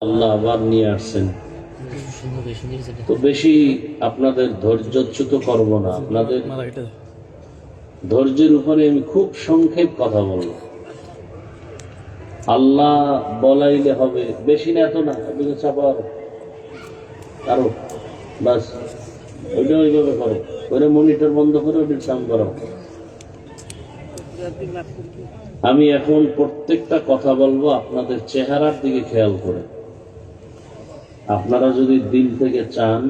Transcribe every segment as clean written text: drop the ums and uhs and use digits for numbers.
আল্লাহ আবার নিয়ে আসছেন, তো বেশি আপনাদের ধৈর্যচ্যুত করব না। আপনাদের ধৈর্যের উপরে আমি খুব সংক্ষেপ কথা বলব। আল্লাহ বলাইলে হবে, বেশি না, এত না, চাপা কারো বাস ওইটা ওইভাবে করো, ওইটা মনিটর বন্ধ করে ওইটার সাউন্ড করো। আমি এখন প্রত্যেকটা কথা বলবো আপনাদের চেহারার দিকে খেয়াল করে। আপনারা যদি দিল থেকে চান,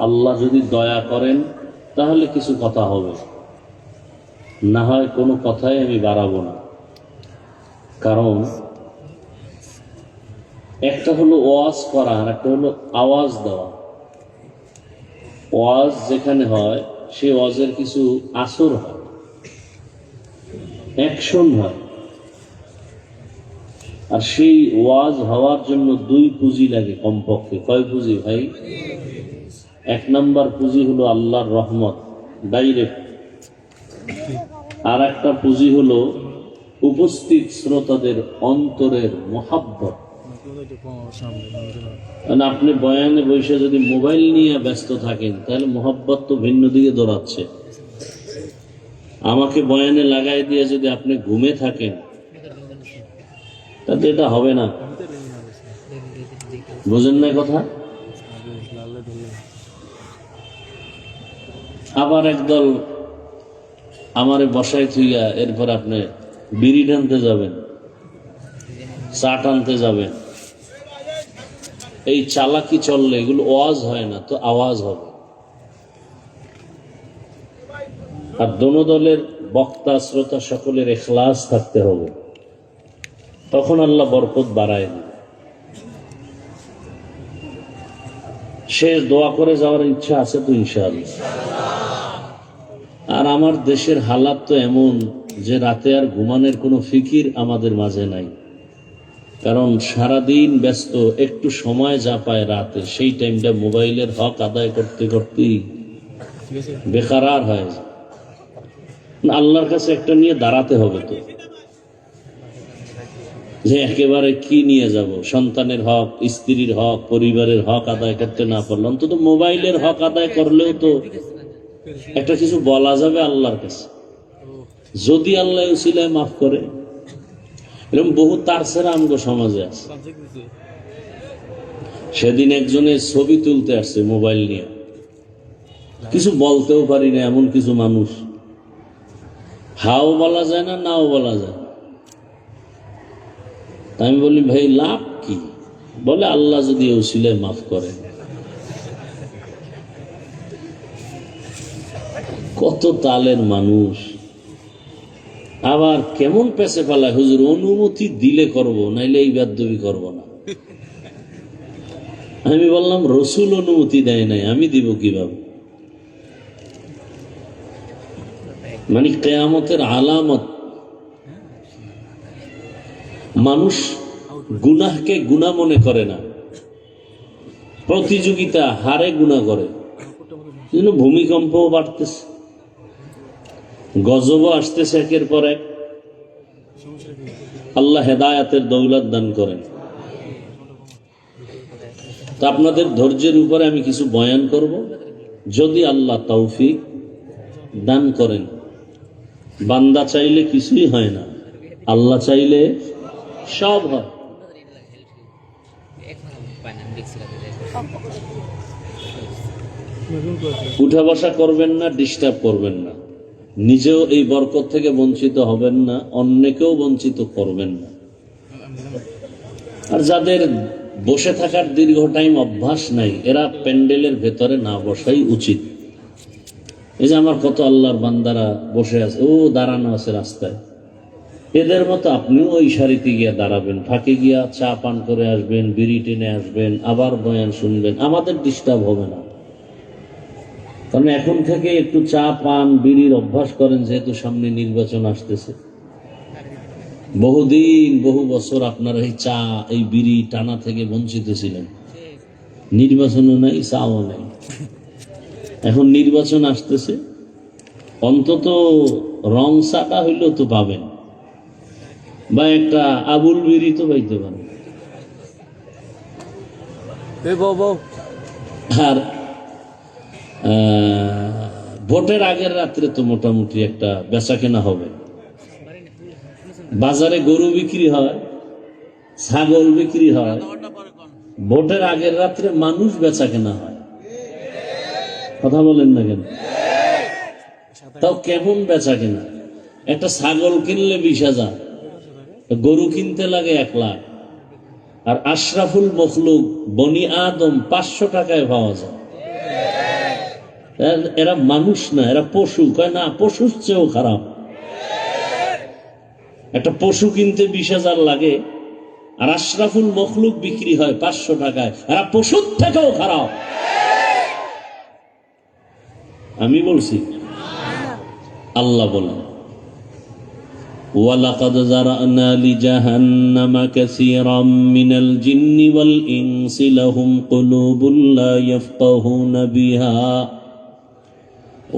আল্লাহ যদি দয়া করেন, তাহলে কিছু কথা হবে, না হয় কোনো কথাই আমি বাড়াবো না। কারণ একটা হলো ওয়াজ করা, আর একটা হলো আওয়াজ দেওয়া। ওয়াজ যেখানে হয়, সে ওয়াজের কিছু আসর হয়, অ্যাকশন হয়। আর সেই ওয়াজ হওয়ার জন্য দুই পুঁজি লাগে কমপক্ষে। কয় পুঁজি ভাই? এক নাম্বার পুঁজি হলো আল্লাহর রহমত, ডাইরেক্ট। আর একটা পুঁজি হলো উপস্থিত শ্রোতাদের অন্তরের মহাব্বত। আপনি বয়ানে বসে যদি মোবাইল নিয়ে ব্যস্ত থাকেন, তাহলে মহাব্বত তো ভিন্ন দিকে দৌড়াচ্ছে। আমাকে বয়ানে লাগাই দিয়ে যদি আপনি ঘুমে থাকেন, তাহলে এটা হবে না। বুঝেন না কথা? আবার একদল আমারে বসাই থুইয়া এরপর আপনি বিড়ি টানতে যাবেন, চা টানতে যাবেন। এই চালাকি চললে এগুলো ওয়াজ হয় না, তো আওয়াজ হবে। আর দোনো দলের বক্তা শ্রোতা সকলের ইখলাস থাকতে হবে, তখন আল্লাহ বরকত বাড়ায় না। শেষ দোয়া করে যাওয়ার ইচ্ছা আছে তো ইনশাআল্লাহ। আর আমার দেশের হালাত তো এমন যে রাতে আর ঘুমানোর কোনো ফিকির আমাদের মাঝে নাই। কারণ সারাদিন ব্যস্ত, একটু সময় যা পায় রাতে, সেই টাইমটা মোবাইলের হক আদায় করতে করতেই বেকারার হয়ে যায়। আল্লাহর কাছে একটা নিয়ে দাঁড়াতে হবে তো, যে একেবারে কি নিয়ে যাব? সন্তানের হক, স্ত্রীর হক, পরিবারের হক আদায় করতে না পারলে অন্তত মোবাইলের হক আদায় করলেও তো একটা কিছু বলা যাবে আল্লাহর কাছে, যদি আল্লাহ উসিলায় মাফ করে। এরকম বহু তার ছেড়া আমগো সমাজে আছে। সেদিন একজনের ছবি তুলতে আসছে মোবাইল নিয়ে, কিছু বলতেও পারি না, এমন কিছু মানুষ। হাও বলা যায় না, নাও বলা যায়। আমি বলি, ভাই লাভ কি? বলে, আল্লাহ যদি উসিলায় মাফ করে। কত তালের মানুষ। আবার কেমন পেছে ফেলায়, হুজুর অনুমতি দিলে করব, নাইলে এই বেদবি করব না। আমি বললাম, রসুল অনুমতি দেয় নাই, আমি দিব কিভাবে? মানে কিয়ামতের আলামত। মানুষ গুনাহকে গুনাহ মনে করে না, প্রতিযোগিতা হারে গুনাহ করে। ভূমিকম্পও বাড়তেছে, গজবও আসতেছে একের পর এক। আল্লাহ হেদায়াতের দৌলত দান করেন। তা আপনাদের ধৈর্যের উপরে আমি কিছু বয়ান করব, যদি আল্লাহ তৌফিক দান করেন। বান্দা চাইলে কিছুই হয় না, আল্লাহ চাইলে সব হয়। উঠা বসা করবেন না, ডিস্টার্ব করবেন না, নিজেও এই বরকত থেকে বঞ্চিত হবেন না, অন্যকেও বঞ্চিত করবেন না। আর যাদের বসে থাকার দীর্ঘ টাইম অভ্যাস নাই, এরা প্যান্ডেলের ভেতরে না বসাই উচিত। এই যে আমার কত আল্লাহর বান্দারা বসে আছে, ও দাঁড়ানো আছে রাস্তায়, এদের মতো আপনিও ওই সারিতে গিয়া দাঁড়াবেন, ফাঁকে গিয়া চা পান করে আসবেন, বিড়ি টেনে আসবেন, আবার বয়ান শুনবেন, আমাদের ডিস্টার্ব হবে না। কারণ এখন থেকে একটু চা পান বিড়ির অভ্যাস করেন, যেহেতু সামনে নির্বাচন আসতেছে। বহুদিন বহু বছর আপনারা এই চা এই বিড়ি টানা থেকে বঞ্চিত ছিলেন, নির্বাচনও নাই, চাও নাই। এখন নির্বাচন আসতেছে, অন্তত রং চাটা হইলেও তো পাবেন, বা একটা আবুল বিড়ি তো পাইতে পারেন। আর ভোটের আগের রাত্রে তো মোটামুটি একটা বেচা কেনা হবে। বাজারে গরু বিক্রি হয়, ছাগল বিক্রি হয়, ভোটের আগের রাত্রে মানুষ বেচা কেনা হয়। কথা বলেন না কেন? তাও কেমন বেচা কেনা? একটা ছাগল কিনলে 20,000, গরু কিনতে লাগে 1 লাখ, আর আশরাফুল মখলুক বনি আদম 500 টাকায় পাওয়া যায়। এরা মানুষ না, এরা পশু। কয় না, পশুর চেয়েও খারাপ। একটা পশু কিনতে 20,000 লাগে, আর আশরাফুল মখলুক বিক্রি হয় 500 টাকায়। এরা পশুর থেকেও খারাপ। আমি বলছি? আল্লাহ বলেন, ওয়ালাকাদ যারানা লিজাহান্নামা কাসীরাম মিনাল জিন্নি ওয়াল ইনসি লাহুম কুলুবুন লা ইয়াফকাহুনা বিহা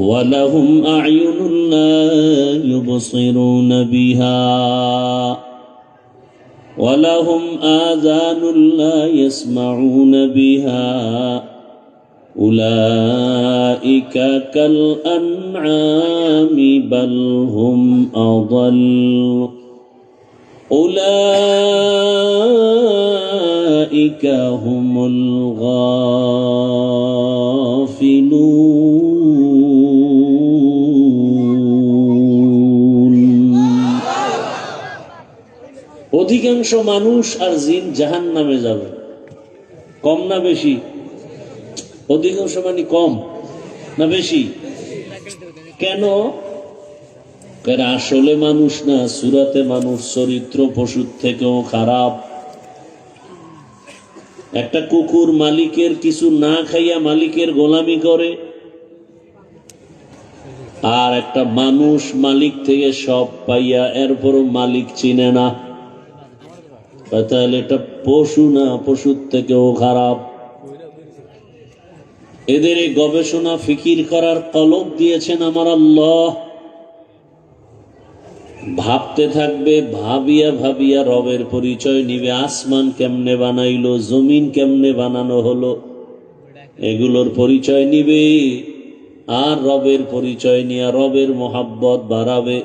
ওয়া লাহুম আ'য়ুনুন লা ইউবসিরুনা বিহা ওয়া লাহুম আযানুন লা ইয়াসমাউনা বিহা উলাইকা কাল আনআমি বাল হুম আযাল উলাইকা হুমুল গাফিলুন। অধিকাংশ মানুষ আর জিন জাহান্নামে যাবে। কম না বেশি? অধিকাংশ মানে কম না বেশি? কেন? এরা আসলে মানুষ না, সুরাতে মানুষ, চরিত্র পশুর থেকেও খারাপ। একটা কুকুর মালিকের কিছু না খাইয়া মালিকের গোলামি করে, আর একটা মানুষ মালিক থেকে সব পাইয়া এরপরও মালিক চিনে না। তাহলে এটা পশু না, পশুর থেকেও খারাপ। এদের এই গবেষণা ফিকির করার কলব দিয়েছেন আমার আল্লাহ। ভাবতে থাকবে, ভাবিয়া ভাবিয়া রবের পরিচয় নিবে। আসমান কেমনে বানাইলো, জমিন কেমনে বানানো হলো, এগুলোর পরিচয় নিবে, আর রবের পরিচয় নিয়ে রবের মোহাব্বত বাড়াবে।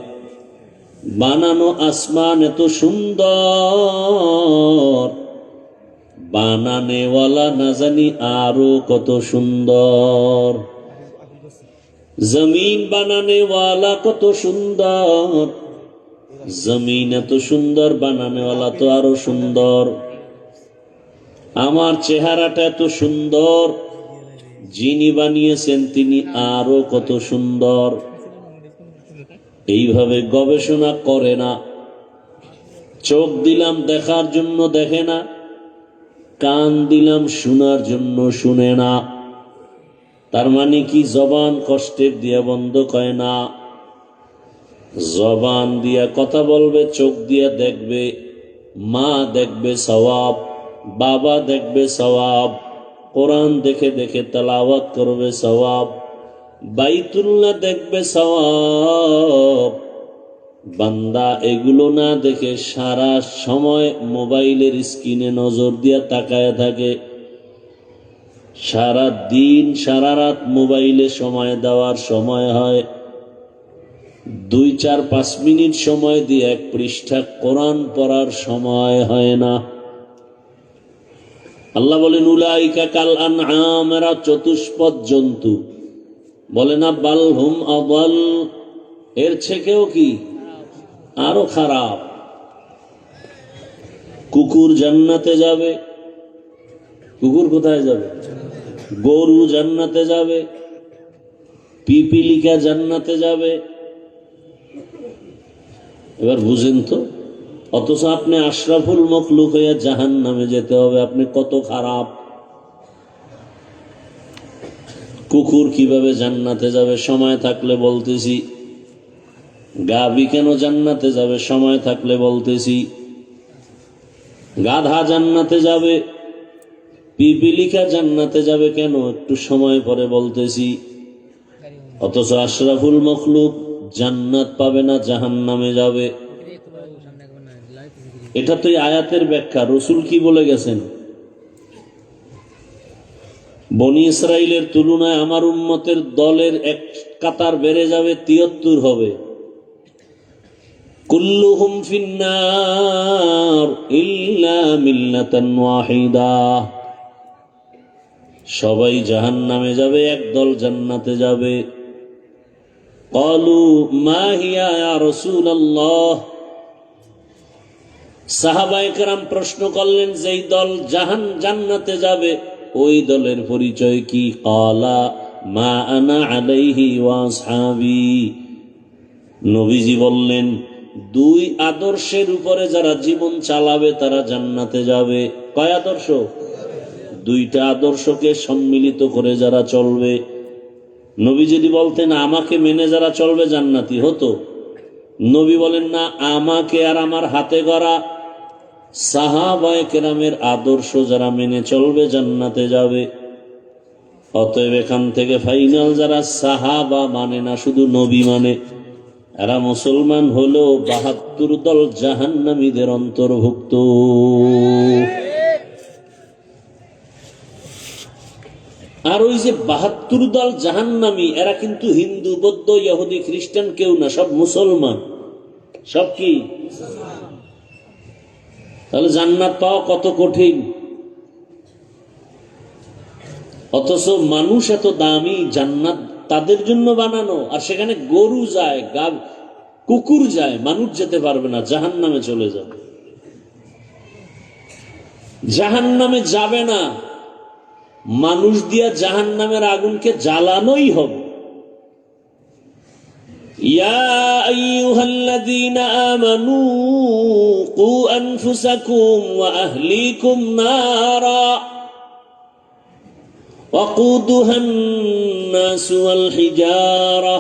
বানানো আসমান এত সুন্দর, বানানেওয়ালা না জানি আরো কত সুন্দর। জমিন বানানেওয়ালা কত সুন্দর, জমিন এত সুন্দর, বানানেওয়ালা তো আরো সুন্দর। আমার চেহারাটা এত সুন্দর, যিনি বানিয়েছেন তিনি আরো কত সুন্দর। এইভাবে গবেষণা করে না। চোখ দিলাম দেখার জন্য দেখে না, কান দিলাম শোনার জন্য শুনে না। তার মানে কি জবান কষ্টের দিয়া বন্ধ করে না? জবান দিয়া কথা বলবে, চোখ দিয়া দেখবে, মা দেখবে সওয়াব, বাবা দেখবে সওয়াব, কোরআন দেখে দেখে তেলাওয়াত করবে সওয়াব, বাইতুল্লাহ দেখবে সওয়াব। বান্দা এগুলো না দেখে সারা সময় মোবাইলের স্ক্রিনে নজর দিয়া তাকায় থাকে। সারা দিন সারা রাত মোবাইলে সময় দেওয়ার সময় হয় 2-4-5 মিনিট সময় দিয়ে 1 পৃষ্ঠা কোরআন পড়ার সময় হয় না। আল্লাহ বলেন উলাইকা কাল আনআম, এরা চতুষ্পদ জন্তু। বলে না বাল হুম আযাল, এর থেকেও কি আরো খারাপ। কুকুর জান্নাতে যাবে। কুকুর কোথায় যাবে? গরু জান্নাতে যাবে, পিপিলিকা জান্নাতে যাবে। এবার বুঝেন তো, অথচ আপনি আশরাফুল মখলুক হইয়া জাহান্নামে যেতে হবে। আপনি কত খারাপ। কুকুর কিভাবে জান্নাতে যাবে? সময় থাকলে বলতেছি। গাভী কেন জান্নাতে যাবে? সময় থাকলে বলতেছি। গাধা জান্নাতে যাবে, পিপিলিকা জান্নাতে যাবে কেন? একটু সময় পরে বলতেছি। অথচ আশরাফুল মখলুক জান্নাত পাবে না, জাহান্নামে যাবে। এটা তো আয়াতের ব্যাখ্যা। রসুল কি বলে গেছেন? বনি ইসরাইলের তুলনায় আমার উম্মতের দলের এক কাতার বেড়ে যাবে, ৭৩ হবে। কুল্লুহুম ফিন্নার ইল্লা মিল্লাতান ওয়াহিদা, সবাই জাহান্নামে যাবে, একদল জান্নাতে যাবে। ক্বালু মা হিয়া ইয়া রাসূলুল্লাহ, সাহাবায়ে কেরাম প্রশ্ন করলেন, যেই দল জান্নাতে যাবে ওই দলের পরিচয় কি? ক্বালা মা আনা আলাইহি ওয়া আসহাবি, নবীজি বললেন, দুই আদর্শের উপরে যারা জীবন চালাবে তারা জান্নাতে যাবে। কয় আদর্শ? দুইটা আদর্শকে সম্মিলিত করে যারা চলবে। নবী যদি বলতেন আমাকে মেনে যারা চলবে জান্নাতি হতো, নবী বলেন না, আমাকে আর আমার হাতে গড়া সাহাবায়ে কেরামের আদর্শ যারা মেনে চলবে জান্নাতে যাবে। অতএব এখান থেকে ফাইনাল, যারা সাহাবা মানে না, শুধু নবী মানে, এরা মুসলমান হলেও ৭২ দল জাহান্নামীদের অন্তর্ভুক্ত। আর ওই যে ৭২ দল জাহান্নামী, এরা কিন্তু হিন্দু, বৌদ্ধ, ইহুদি, খ্রিস্টান কেউ না, সব মুসলমান। সব কি? তাহলে জান্নাত পাওয়া কত কঠিন। অথচ মানুষ এত দামি, জান্নাত তাদের জন্য বানানো, আর সেখানে গরু যায়, কুকুর যায়, মানুষ যেতে পারবে না, জাহান্নামে চলে যাবে। জাহান্নামে যাবে না, মানুষ দিয়া জাহান্নামের আগুনকে জ্বালানোই হবে। ইয়া আইয়ুহাল্লাযীনা আমানু কু আনফুসাকুম ওয়া আহলিকুম নারা وقودها الناس والحجارة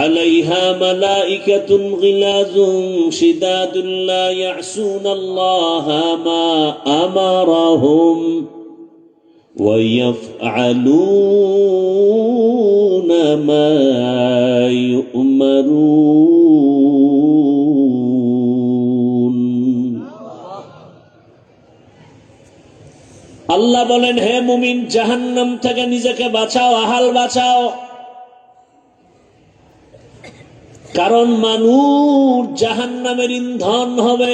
عليها ملائكة غلاظ شداد لا يعصون الله ما أمرهم ويفعلون ما يؤمرون। আল্লাহ বলেন, হে মুমিন, জাহান্নাম থেকে নিজেকে বাঁচাও, আহাল বাঁচাও। কারণ মানুষ জাহান্নামের ইন্ধন হবে,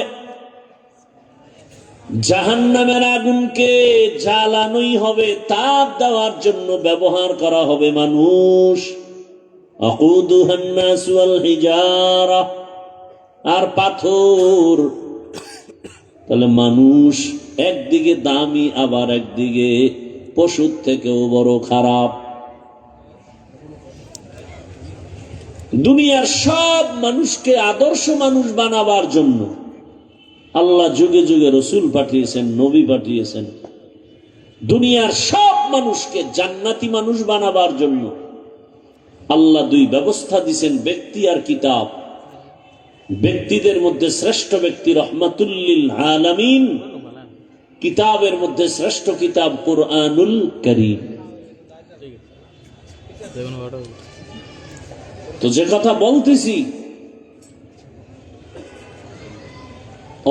জাহান্নামের আগুনকে জ্বালানোই হবে, তাপ দেওয়ার জন্য ব্যবহার করা হবে মানুষ। আকুদুহান নাস ওয়াল হিজারা, আর পাথর। তাহলে মানুষ একদিকে দামি, আবার একদিকে পশুর থেকেও বড় খারাপ। দুনিয়ার সব মানুষকে আদর্শ মানুষ বানাবার জন্য আল্লাহ যুগে যুগে রসুল পাঠিয়েছেন, নবী পাঠিয়েছেন। দুনিয়ার সব মানুষকে জান্নাতি মানুষ বানাবার জন্য আল্লাহ দুই ব্যবস্থা দিয়েছেন, ব্যক্তি আর কিতাব। ব্যক্তিদের মধ্যে শ্রেষ্ঠ ব্যক্তি রহমাতুল লিল আলামিন, কিতাবের মধ্যে শ্রেষ্ঠ কিতাব কুরআনুল কারীম। তো যে কথা বলতেছি,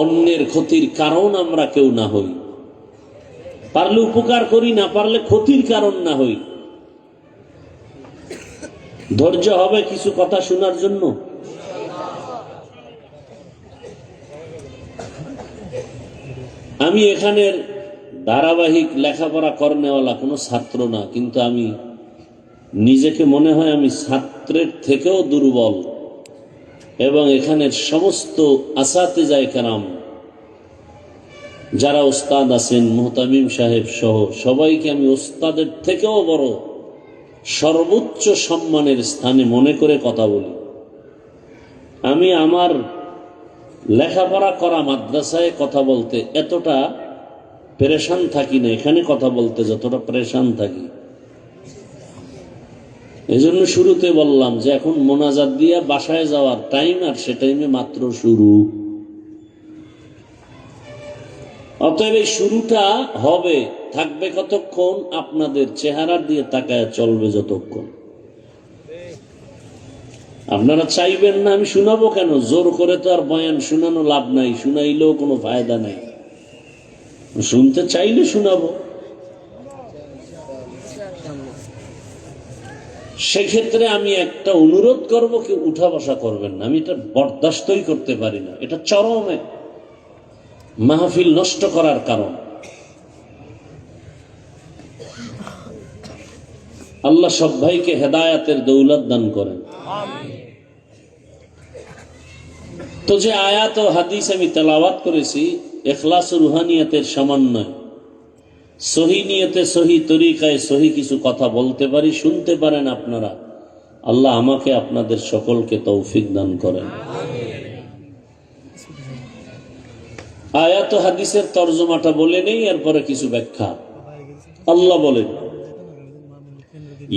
অন্যের ক্ষতির কারণ আমরা কেউ না হই, পারলে উপকার করি, না পারলে ক্ষতির কারণ না হই। ধৈর্য হবে কিছু কথা শোনার জন্য। আমি এখানের ধারাবাহিক লেখাপড়া করনেওয়ালা কোনো ছাত্র না, কিন্তু আমি নিজেকে মনে হয় আমি ছাত্রের থেকেও দুর্বল। এবং এখানের সমস্ত আসাতেজায়ে কেরাম যারা ওস্তাদ আছেন, মুহতামিম সাহেব সহ সবাইকে আমি ওস্তাদের থেকেও বড়, সর্বোচ্চ সম্মানের স্থানে মনে করে কথা বলি। আমি আমার লেখাপড়া করা মাদ্রাসায় কথা বলতে এতটা পেরেশান থাকি না, এখানে কথা বলতে যতটা পেরেশান থাকি। এজন্য শুরুতে বললাম যে এখন মোনাজাত দিয়া বাসায় যাওয়ার টাইম, আর সে টাইমে মাত্র শুরু। অতএব এই শুরুটা হবে, থাকবে কতক্ষণ? আপনাদের চেহারার দিয়ে তাকায় চলবে যতক্ষণ। আপনারা চাইবেন না আমি শোনাবো কেন? জোর করে তো আর বয়ান শোনানো লাভ নাই, শুনাইলেও কোনো ফায়দা নাই। শুনতে চাইলে শোনাবো, সেক্ষেত্রে আমি একটা অনুরোধ করব, কেউ উঠা বসা করবেন না। আমি এটা বরদাস্তই করতে পারি না। এটা চরমে মাহফিল নষ্ট করার কারণ। আল্লাহ সব ভাইকে হেদায়াতের দৌলত দান করেন। তো যে আয়াত ও হাদিস আমি তেলাওয়াত করেছি, ইখলাস ও রুহানিয়াতের সমন্বয়, সহি নিয়তে সহি তরিকায় সহি কিছু কথা বলতে পারি, শুনতে পারেন আপনারা। আল্লাহ আমাকে আপনাদের সকলকে তৌফিক দান করেন। আয়াত ও হাদিসের তরজমাটা বলে নেই, এরপরে কিছু ব্যাখ্যা। আল্লাহ বলেন,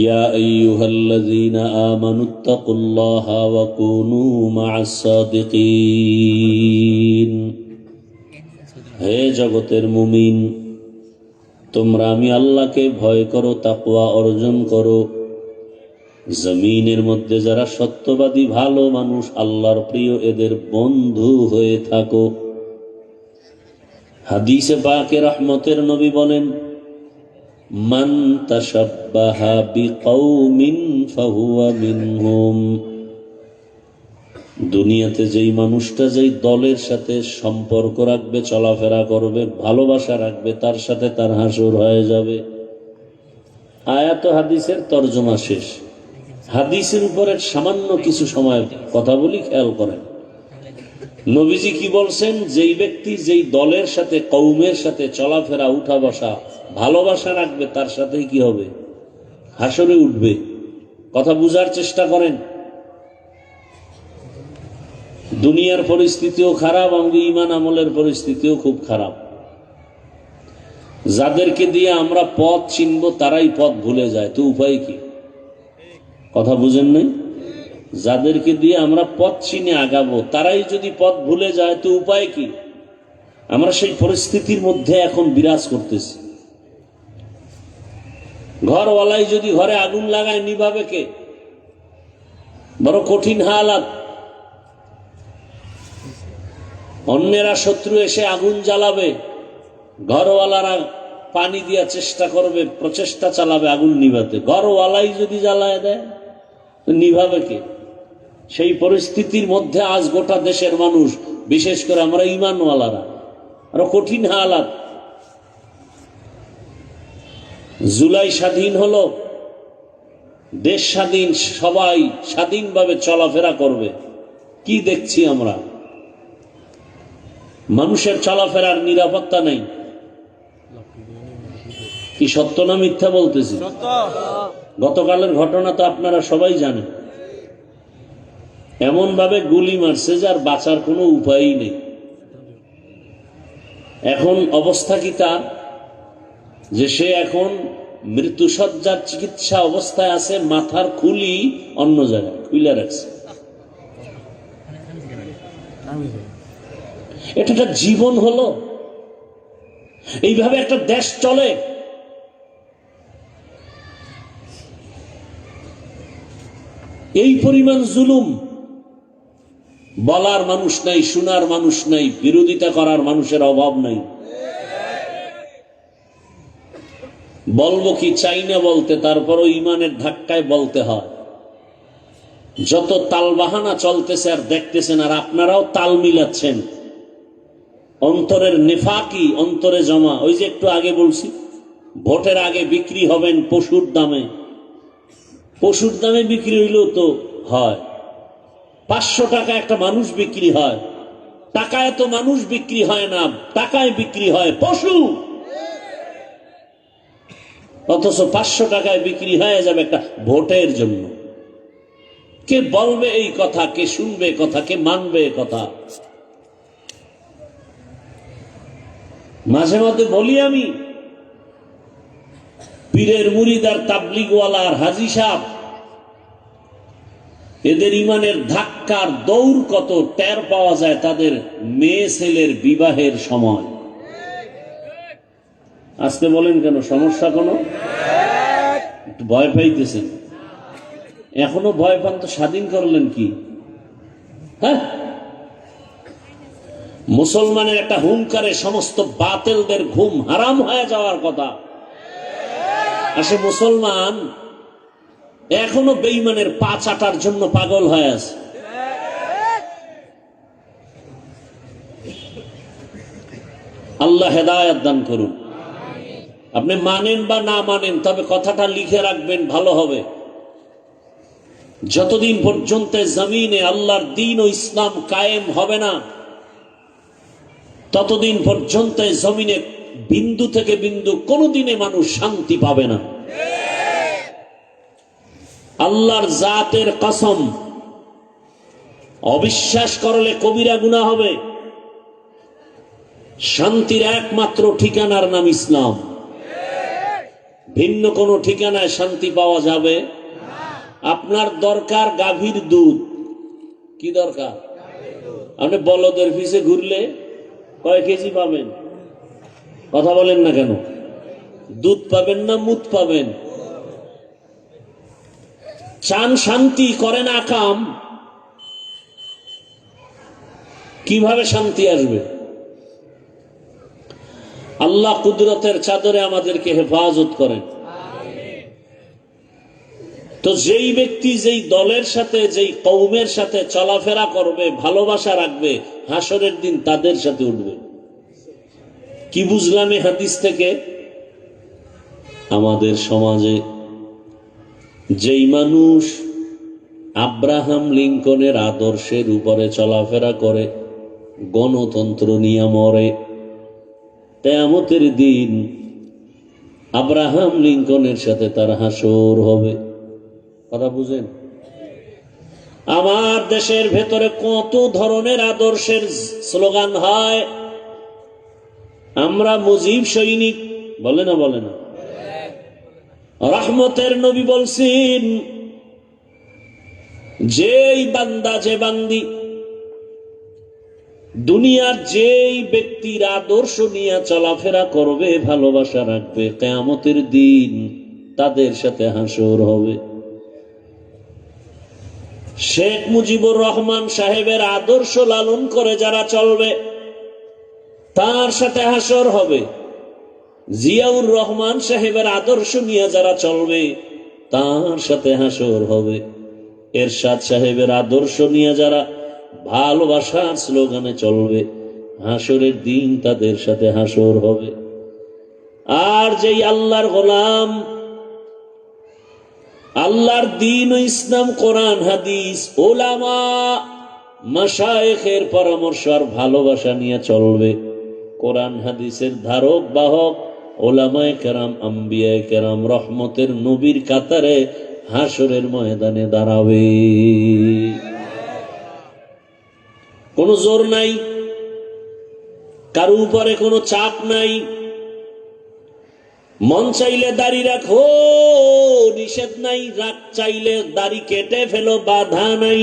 ইয়া আইয়ুহাল্লাযীনা আমানুত্তাকুল্লাহা ওয়া কুনু মা'আস সাদিকিন। হে জগতের মুমিন, তোমরা আমি আল্লাহকে ভয় করো, তাকওয়া অর্জন করো। জমিনের মধ্যে যারা সত্যবাদী ভালো মানুষ, আল্লাহর প্রিয়, এদের বন্ধু হয়ে থাকো। হাদিসে পাকে রহমতের নবী বলেন, মান তাশাব্বাহা বিকওমিন ফাহুয়া মিনহুম। দুনিয়াতে যেই মানুষটা যেই দলের সাথে সম্পর্ক রাখবে, চলাফেরা করবে, ভালোবাসা রাখবে, তার সাথে তার হাসর হয়ে যাবে। আয়াত ও হাদিসের তরজমা শেষ। হাদিসের উপরে সামান্য কিছু সময় কথা বলি, খেয়াল করেন। নবীজি কি বলছেন? যেই ব্যক্তি যেই দলের সাথে, কওমের সাথে চলাফেরা, উঠা বসা, ভালোবাসা রাখবে, তার সাথেই কি হবে? হাসরে উঠবে। কথা বুঝার চেষ্টা করেন। দুনিয়ার পরিস্থিতিও খারাপ, আমাদের ঈমান আমলের পরিস্থিতিও খুব খারাপ। যাদেরকে দিয়ে আমরা পথ চিনব, তারাই পথ ভুলে যায়, তো উপায় কি? কথা বুঝেন নাই? যাদেরকে দিয়ে আমরা পথ চিনে আগাবো, তারাই যদি পথ ভুলে যায়, তো উপায় কি? আমরা সেই পরিস্থিতির মধ্যে এখন বিরাজ করতেছি। ঘরওয়ালাই যদি ঘরে আগুন লাগায়, নিভাবে কে? বড় কঠিন হালাত। অন্যেরা শত্রু এসে আগুন জ্বালাবে, ঘরওয়ালারা পানি দিয়া চেষ্টা করবে, প্রচেষ্টা চালাবে আগুন নিভাতে। ঘরওয়ালাই যদি জ্বালায় দেয়, তো নিভাবে কে? সেই পরিস্থিতির মধ্যে আজ গোটা দেশের মানুষ, বিশেষ করে আমরা ঈমানওয়ালারা, আরো কঠিন হালাত। জুলাই স্বাধীন হলো, দেশ স্বাধীন, সবাই স্বাধীনভাবে চলাফেরা করবে। কি দেখছি আমরা? মানুষের চলাফেরার নিরাপত্তা নেই। কি সত্য না মিথ্যা বলতেছি? গতকালের ঘটনা তো আপনারা সবাই জানেন। এমন ভাবে গুলি মারছে যার বাঁচার কোনো উপায়ই নেই। এখন অবস্থা কি তার? যে সে এখন মৃত্যুসজ্জার চিকিৎসা অবস্থায় আছে, মাথার খুলি অন্য জায়গায় খুলে রাখছে। এটা একটা জীবন হলো? এইভাবে একটা দেশ চলে? এই পরিমাণ জুলুম, বলার মানুষ নাই, শোনার মানুষ নাই, বিরোধিতা করার মানুষের অভাব নাই। বলবো কি চাই না বলতে, তারপরও ইমানের ধাক্কায় বলতে হয়। যত তালবাহানা চলতেছে আর দেখতেছেন, আর আপনারাও তাল মিলাচ্ছেন। অন্তরের নেফাকি অন্তরে জমা। ওই যে একটু আগে বলছি, ভোটের আগে বিক্রি হবেন পশুর দামে। পশুর দামে বিক্রি হইলেও তো হয়। 500 টাকা একটা মানুষ বিক্রি হয়। টাকায় তো মানুষ বিক্রি হয় না, টাকায় বিক্রি হয় পশু। অথচ 500 টাকায় বিক্রি হয়ে যাবে একটা ভোটের জন্য। কে বলবে এই কথা? কে শুনবে কথা? কে মানবে কথা? মাঝে মাঝে বলি আমি, পীরের মুরিদ আর তাবলিগওয়ালা আর হাজি সাহেব, এদের ইমানের ধাক্কার দৌড় কত টের পাওয়া যায় তাদের মেয়ে ছেলের বিবাহের সময়। আজকে বলেন কেন? সমস্যা কোনো? ভয় পাইতেছেন? এখনো ভয় পান তো স্বাধীন করলেন কি? হ্যাঁ, মুসলমানের একটা হুঙ্কারে সমস্ত বাতিলদের ঘুম হারাম হয়ে যাওয়ার কথা। আসে মুসলমান এখনো বেঈমানের পা চাটার জন্য পাগল হয়ে আছে। আল্লাহ হেদায়েত দান করুন। আপনি মানেন বা না মানেন, তবে কথাটা লিখে রাখবেন, ভালো হবে। যতদিন পর্যন্ত জমিনে আল্লাহর দ্বীন ও ইসলাম কায়েম হবে না, ততদিন পর্যন্ত জমিনে বিন্দু থেকে বিন্দু কোনদিনে মানুষ শান্তি পাবে না। আল্লাহর জাতের কসম, অবিশ্বাস করলে কবিরা গুনাহ হবে। শান্তির একমাত্র ঠিকানার নাম ইসলাম। ভিন্ন কোন ঠিকানায় শান্তি পাওয়া যাবে? আপনার দরকার গাভীর দুধ। কি দরকার? আপনি বলদের পিছে ঘুরলে কয় কেজি পাবেন? কথা বলেন না কেন? দুধ পাবেন না মুত পাবেন? চান শান্তি, করে না কাম, কিভাবে শান্তি আসবে? আল্লাহ কুদরতের চাদরে আমাদেরকে হেফাজত করেন। তো যেই ব্যক্তি যেই দলের সাথে, যেই কওমের সাথে চলাফেরা করবে, ভালোবাসা রাখবে, হাসরের দিন তাদের সাথে উঠবে। কি বুঝলাম এই হাদিস থেকে? আমাদের সমাজে যেই মানুষ আব্রাহাম লিঙ্কনের আদর্শের উপরে চলাফেরা করে, গণতন্ত্র নিয়ে মরে, কিয়ামতের দিন আব্রাহাম লিঙ্কনের সাথে তার হাসর হবে। কথা বুঝেন? আমার দেশের ভেতরে কত ধরনের আদর্শের স্লোগান হয়। আমরা মুজিব সৈনিক, বলে না? বলে না? রহমতের নবী বলছেন, যেই বান্দা, যে বান্দি দুনিয়ার যেই ব্যক্তির আদর্শ নিয়ে চলাফেরা করবে, ভালোবাসা রাখবে, কিয়ামতের দিন তাদের সাথে হাসর হবে। শেখ মুজিবুর রহমান সাহেবের আদর্শ লালন করে যারা চলবে, তার সাথে হাসর হবে। জিয়াউর রহমান সাহেবের আদর্শ নিয়ে যারা চলবে, তার সাথে হাসর হবে। এরশাদ সাহেবের আদর্শ নিয়ে যারা ভালোবাসার স্লোগানে চলবে, হাসরের দিন তাদের সাথে হাসর হবে। আর যেই আল্লাহর গোলাম, আল্লাহর দ্বীন ও ইসলাম, কোরআন হাদিস, ওলামা মাশায়েখের পরামর্শ আর ভালোবাসা নিয়ে চলবে, কোরআন হাদিসের ধারক বাহক ওলামায়ে কেরাম, আম্বিয়ায়ে কেরাম, রহমতের নবীর কাতারে হাসরের ময়দানে দাঁড়াবে। কোনো জোর নাই, কারো উপরে কোনো চাপ নাই। মন চাইলে দাড়ি রাখো, নিষেধ নাই। রাখ চাইলে দাড়ি কেটে ফেলো, বাধা নাই।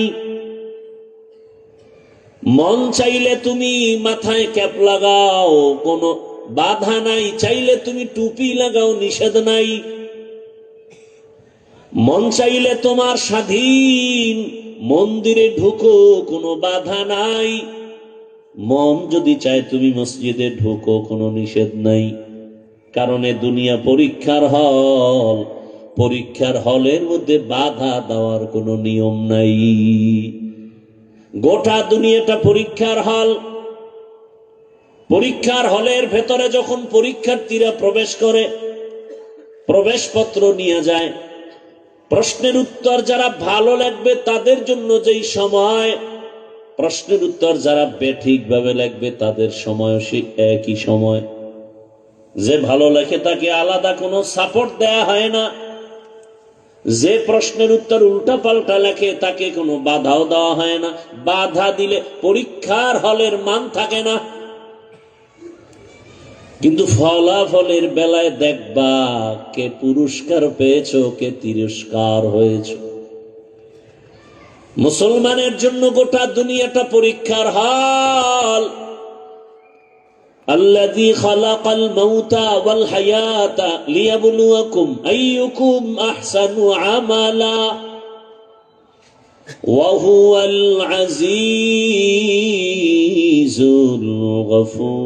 মন চাইলে তুমি মাথায় ক্যাপ লাগাও, কোনো বাধা নাই। চাইলে তুমি টুপি লাগাও, নিষেধ নাই। মন চাইলে তোমার স্বাধীন মন্দিরে ঢুকো, কোনো বাধা নাই। মন যদি চায় তুমি মসজিদে ঢুকো, কোনো নিষেধ নাই। কারণ এ দুনিয়া পরীক্ষার হল, পরীক্ষার হলের মধ্যে বাধা দেওয়ার কোনো নিয়ম নাই। গোটা দুনিয়াটা পরীক্ষার হল। পরীক্ষার হলের ভেতরে যখন পরীক্ষার্থীরা প্রবেশ করে, প্রবেশপত্র নিয়ে যায়, প্রশ্নের উত্তর যারা ভালো লাগবে তাদের জন্য যেই সময়, প্রশ্নের উত্তর যারা বেঠিকভাবে লাগবে তাদের সময়ও সেই একই সময়। যে ভালো লেখে তাকে আলাদা কোনো সাপোর্ট দেয়া হয় না। যে প্রশ্নের উত্তর উল্টা পাল্টা লেখে তাকে কোনো বাধাও দেওয়া হয় না। বাধা দিলে পরীক্ষার হলের মান থাকে না। কিন্তু ফলাফলের বেলায় দেখবা কে পুরস্কার পেয়েছো, কে তিরস্কার হয়েছো। মুসলমানের জন্য গোটা দুনিয়াটা পরীক্ষার হল। الذي خلق الموت والحياة ليبلوكم أيكم أحسن عملا وهو العزيز الغفور।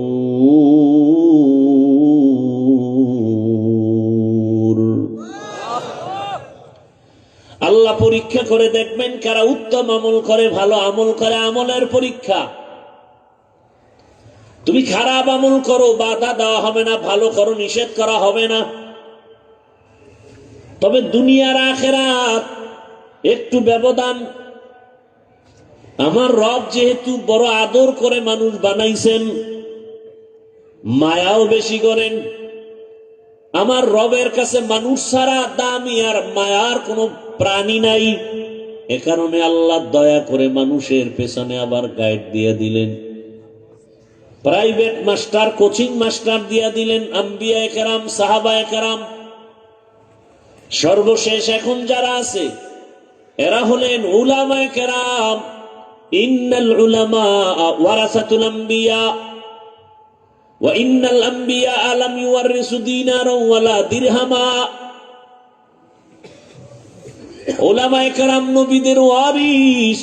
পরীক্ষা করে দেখবেন কারা উত্তম আমল করে, ভালো আমল করে, আমলের পরীক্ষা। তুমি খারাপ আমল করো, বাধা দেওয়া হবে না, ভালো করো, নিষেধ করা হবে না। তবে দুনিয়ার আখিরাত একটু ব্যবধান। আমার রব যেহেতু বড় আদর করে মানুষ বানাইছেন, মায়াও বেশি করেন। আমার রবের কাছে মানুষ ছাড়া দামি আর মায়ার কোনো প্রাণী নাই। এ কারণে আল্লাহ দয়া করে মানুষের পেছনে আবার গাইড দিয়ে দিলেন, প্রাইভেট মাস্টার, কোচিং মাস্টার দিয়ে দিলেন, আম্বিয়ায়ে কেরাম, সাহাবায়ে কেরাম। সর্বশেষ এখন যারা আছে এরা হলেন উলামায়ে কেরাম। ইন্নাল উলামা ওয়ারাসাতুল আম্বিয়া ওয়া ইন্নাল আম্বিয়া লাম ইউওয়ারিসু দিনারাও ওয়ালা দিরহামা। উলামায়ে কেরাম নবীদের ওয়ারিস,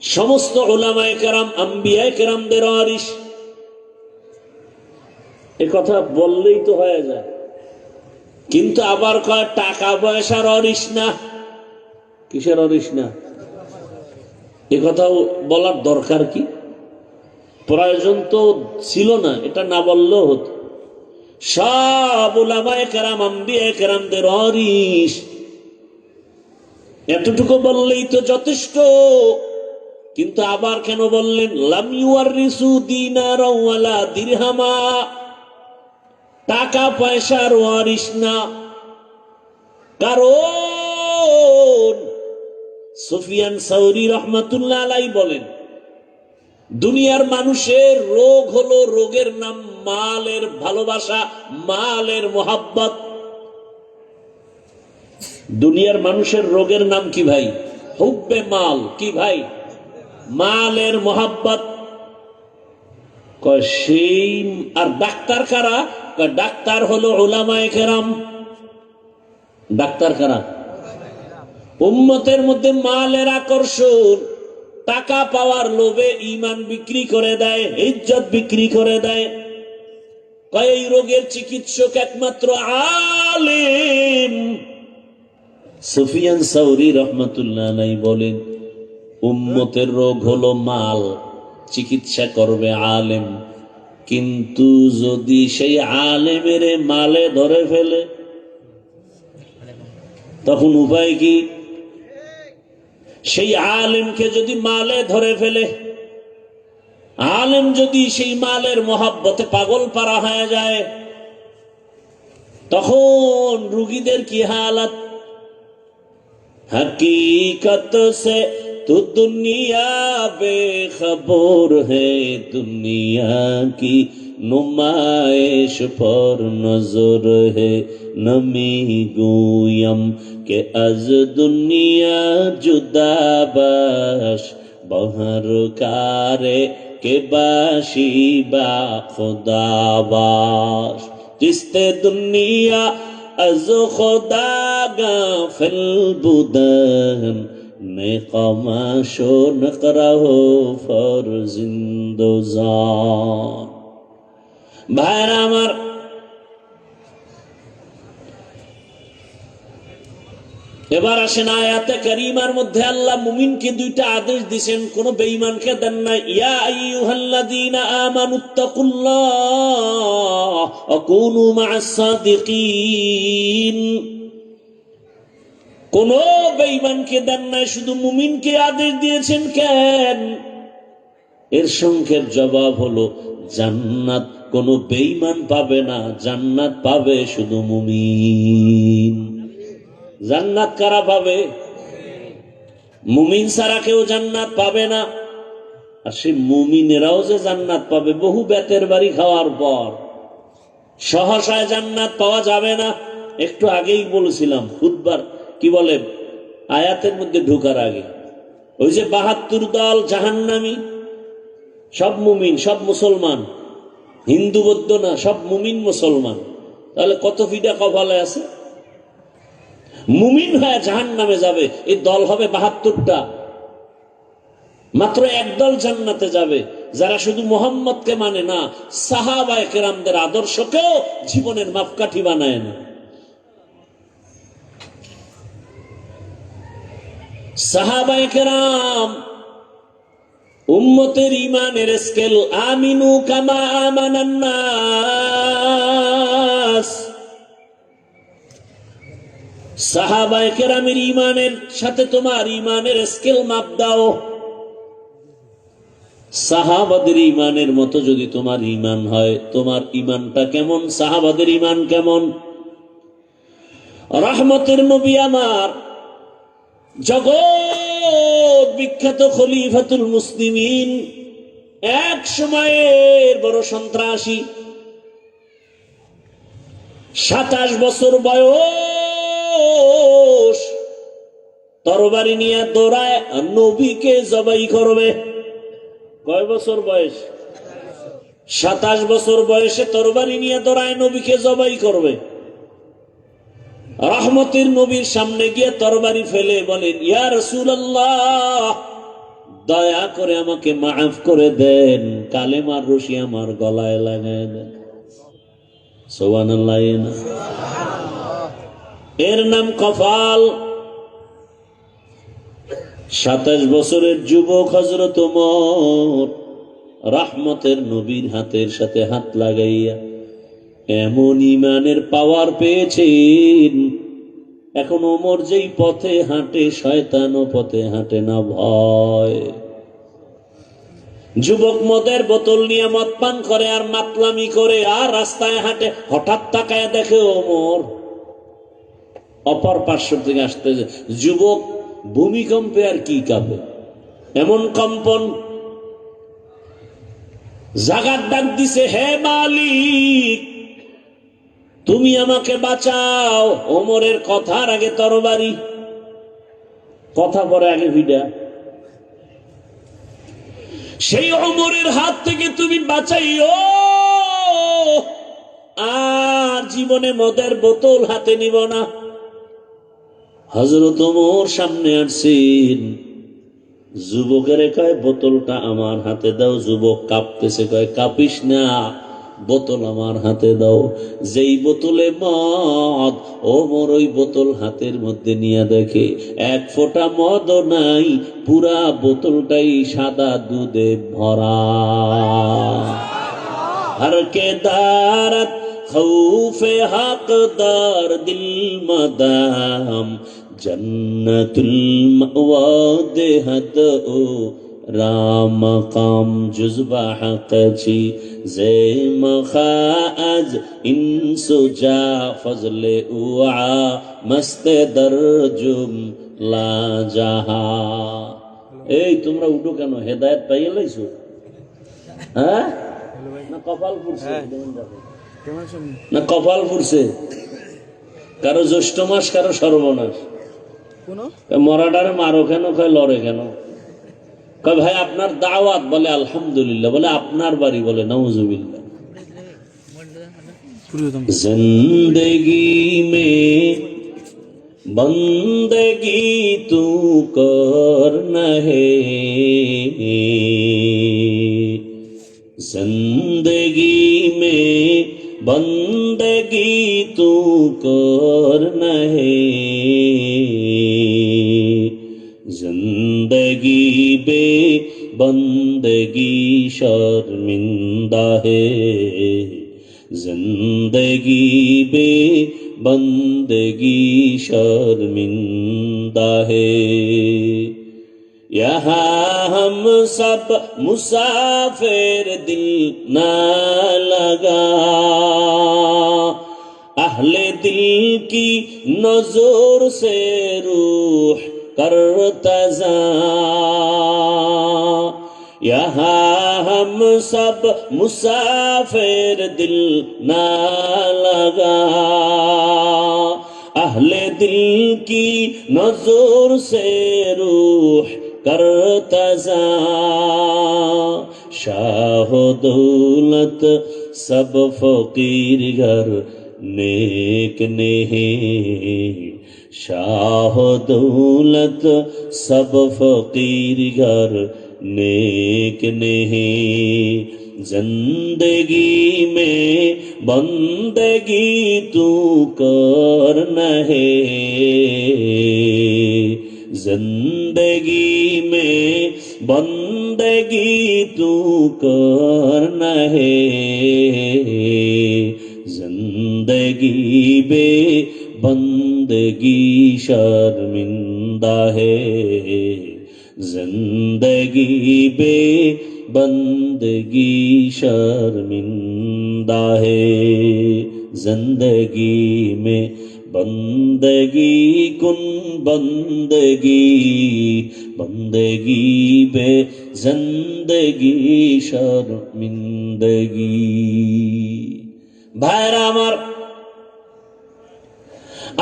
সমস্ত উলামায়ে কেরাম আম্বিয়ায়ে কেরামদের ওয়ারিস। এ কথা বললেই তো হয়ে যায়, কিন্তু আবার কয় টাকা পয়সার ওয়ারিস না। কিসের ওয়ারিস না? এ কথাও বলার দরকার কি? প্রয়োজন তো ছিল না, এটা না বললেও হতো। সব উলামায়ে কেরাম আম্বিয়ায়ে কেরামদের ওয়ারিস, এতটুকু বললেই তো যথেষ্ট। কিন্তু আবার কেন বললেন লাম ইউওয়ারিসু দিনারাও ওয়ালা দিরহামা? টাকা পয়সার ওয়ারিস না। কারণ সুফিয়ান সাউরি রহমাতুল্লাহ আলাইহি বলেন, দুনিয়ার মানুষের রোগ হলো, রোগের নাম মালের ভালোবাসা, মালের মোহাব্বত। দুনিয়ার মানুষের রোগের নাম কি ভাই? হুব্বে মাল। কি ভাই? মালের মোহাব্বত। সেই আর ডাক্তার কারা? ডাক্তার হলো উলামায়ে কেরাম। ডাক্তার কারা? উম্মতের মধ্যে মালের আকর্ষণ, টাকা পাওয়ার লোভে ঈমান বিক্রি করে দেয়, ইজ্জত বিক্রি করে দেয়। এই রোগের চিকিৎসক একমাত্র আলেম। সুফিয়ান সাউরি রহমাতুল্লাহ আলাইহি বলেন, উম্মতের রোগ হলো মাল, চিকিৎসা করবে আলেম। কিন্তু যদি সেই আলেমের মালে ধরে ফেলে তখন উপায় কি? সেই আলেমকে যদি মালে ধরে ফেলে, আলেম যদি সেই মালের মোহাব্বতে পাগল পারা হয়ে যায়, তখন রুগীদের কি হালাত? हकीकत से तो दुनिया बेखबर है, दुनिया की नुमाइश पर नजर है। नमी गोयम के अज दुनिया जुदा बाश, बहर कारे के बाशी बा खुदाबाश। जिसते दुनिया از خدا غافل بودن، نقماش و نقره فرزندوزان। ভাইরা আমার, এবার আসেন আয়াতে কারীমার মধ্যে আল্লাহ মুমিনকে দুইটা আদেশ দিবেন, কোন বেঈমানকে দেন না। ইয়া আইয়ুহাল্লাযীনা আমানুত্তাকুল্লাহ ওয়া কুনু মা'আস সাদিকিন। কোন বেঈমানকে দেন না, শুধু মুমিনকে আদেশ দিয়েছেন। কেন? এর সংক্ষেপ জবাব হলো জান্নাত কোন বেঈমান পাবে না, জান্নাত পাবে শুধু মুমিন। জান্নাত কারা পাবে? মুমিন ছাড়া কেউ জান্নাত পাবে না। আর সেই মুমিনেরাও যে জান্নাত পাবে বহু বেতের বাড়ি খাওয়ার পর, সহসায় জান্নাত পাওয়া যাবে না। একটু আগেই বলেছিলাম খুতবার, কি বলে, আয়াতের মধ্যে ঢোকার আগে, ওই যে ৭২ দল জাহান্নামী, সব মুমিন, সব মুসলমান, হিন্দু বৌদ্ধ না, সব মুমিন মুসলমান। তাহলে কত ফিডা কপালে আছে? মুমিন হয়ে জাহান্নামে যাবে এই দল হবে ৭২টা। মাত্র একদল জান্নাতে যাবে, যারা শুধু মুহাম্মদকে মানে না, সাহাবায়ে কেরামদের আদর্শকেও জীবনের মাপকাঠি বানায় না। সাহাবায়ে কেরাম উম্মতের ঈমানের স্কেল আমিনু কামা আমানান নাস। সাহাবায়ে কেরামের ঈমানের সাথে তোমার ঈমানের স্কেল মাপ দাও। সাহাবাদের ঈমানের মতো যদি তোমার ঈমান হয়, তোমার ঈমানটা কেমন, সাহাবাদের ঈমান কেমন? রহমতের নবী আমার, জগৎ বিখ্যাত খলিফাতুল মুসলিমিন, এক সময়ের বড় সন্ত্রাসী, 27 বছর বয়স, তরবারি নিয়ে দৌড়ায় নবীকে জবাই করবে। কয় বছর বয়স? 27 বছর বয়সে তরবারি নিয়ে দৌড়ায় নবীকে জবাই করবে। রহমতের নবীর সামনে গিয়ে তরবারি ফেলে বলেন, ইয়া রাসূলুল্লাহ, দয়া করে আমাকে মাফ করে দেন, কালেমার রশি আমার গলায় লাগায় দেন। সুবহানাল্লাহ। এর নাম কফাল। 27 বছরের যুবক হযরত ওমর রহমতের নবীর হাতের সাথে হাত লাগাইয়া এমন ঈমানের পাওয়ার পেয়েছেন, এখন ওমর যেই পথে হাঁটে শয়তানও পথে হাঁটে না ভয়। যুবক মদের বোতল নিয়ে মদ পান করে আর মাতলামি করে আর রাস্তায় হাঁটে, হঠাৎ তাকায় দেখে ওমর অপর পার্শ্ব থেকে আসতে। যুবক ভূমিকম্পে আর কি কাঁপে, এমন কম্পন। জাগাত ডাক দিছে, হে মালিক তুমি আমাকে বাঁচাও। ওমরের কথার আগে তরবারি, কথা পরে আগে ভিডা। সেই ওমরের হাত থেকে তুমি বাঁচাইও, আর জীবনে মদের বোতল হাতে নিব না। হযরত ওমর সামনে আসছেন, যুবকের কয় বোতলটা আমার হাতে দাও। যুবক কাঁপতেছে, কয় কাঁপিস না, বোতল আমার হাতে দাও। যেই বোতলে মদ, ওমর ওই বোতল হাতের মধ্যে নিয়ে দেখে এক ফোঁটা মদ নাই, পুরা বোতলটাই সাদা দুধে ভরা। হর কে দারত খৌফে হকদার দিল মদাম, জন্নতুল মাওয়া দেহদ ও রাম কাম জুজবা হকছি জে মখাজ ইনসুজা ফজলে উআ মস্তে দরজুম লা জাহা। এই তোমরা উঠো কেন, হেদায়েত পাইয়ে লাইছো? হ্যাঁ না কপাল পুরছে? না কপাল পুরছে? কারো জ্যৈষ্ঠ মাস, কারো সর্বনাশ। মরাডারে মারো কেন, কয় লড়ে কেন? কয় ভাই আপনার দাওয়াত, বলে আলহামদুলিল্লাহ, বলে আপনার বাড়ি, বলে নাউজুবিল্লাহ। জিন্দেগি মে বন্দেগি তু করনা হে, जिंदगी में बंदगी तू करना है, जिंदगी बे बंदगी शर्मिंदा है, जिंदगी बे बंदगी शर्मिंदा है। यहाँ हम सब मुसाफिर, दिल ना लगा अहले दिल की नजर से रूह करता जा। यहाँ हम सब मुसाफिर, दिल ना लगा अहले दिल की नजर से रूह करता जा। शाह दौलत सब फकीर घर नेक नहीं, शाह दौलत सब फकीर घर नेक नहीं, जिंदगी में बंदगी तू करना है, जिंदगी में बंदगी तू करना है, जिंदगी बे बंदगी शर्मिंदा है, जिंदगी बे बंदगी शर्मिंदा है, जिंदगी में बंदगी कुन बंदगी, बंदगी बे जिंदगी शर्मिंदगी। भाईरा আমার,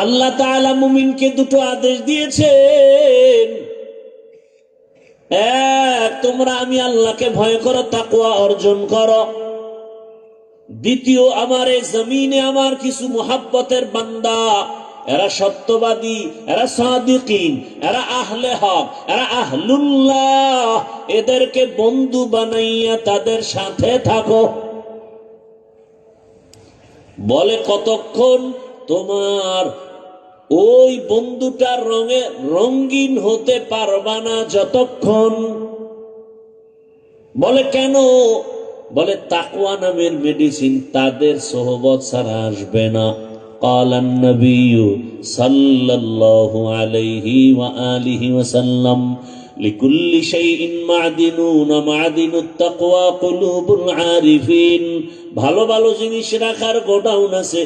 আল্লাহ তাআলা মুমিনকে দুটো আদেশ দিয়েছেন। এক, তোমরা আমি আল্লাহকে ভয় করো, তাকওয়া অর্জন করো। দ্বিতীয়, আমার এই জমিনে আমার কিছু মুহাব্বতের বান্দা, এরা সত্যবাদী, এরা সাদিকিন, এরা আহলে হক, এরা আহলুল্লাহ, এদেরকে বন্ধু বানাইয়া তাদের সাথে থাকো। বলে কতক্ষণ? তোমার ওই বন্ধুটার রঙে রঙিন হতে পারবা না যতক্ষণ। বলে কেন? বলে তাকওয়া নামের মেডিসিন তাদের সোহবত ছাড়া আসবে না। ক্বালান নবিয়্যু সাল্লাল্লাহু আলাইহি ওয়া আলিহি ওয়াসাল্লাম, লিকুল্লি শাইইন মা'দিনুন, মা'দিনুত তাকওয়া কুলুবুল আরিফিন। ভালো ভালো জিনিস রাখার গোডাউন আছে,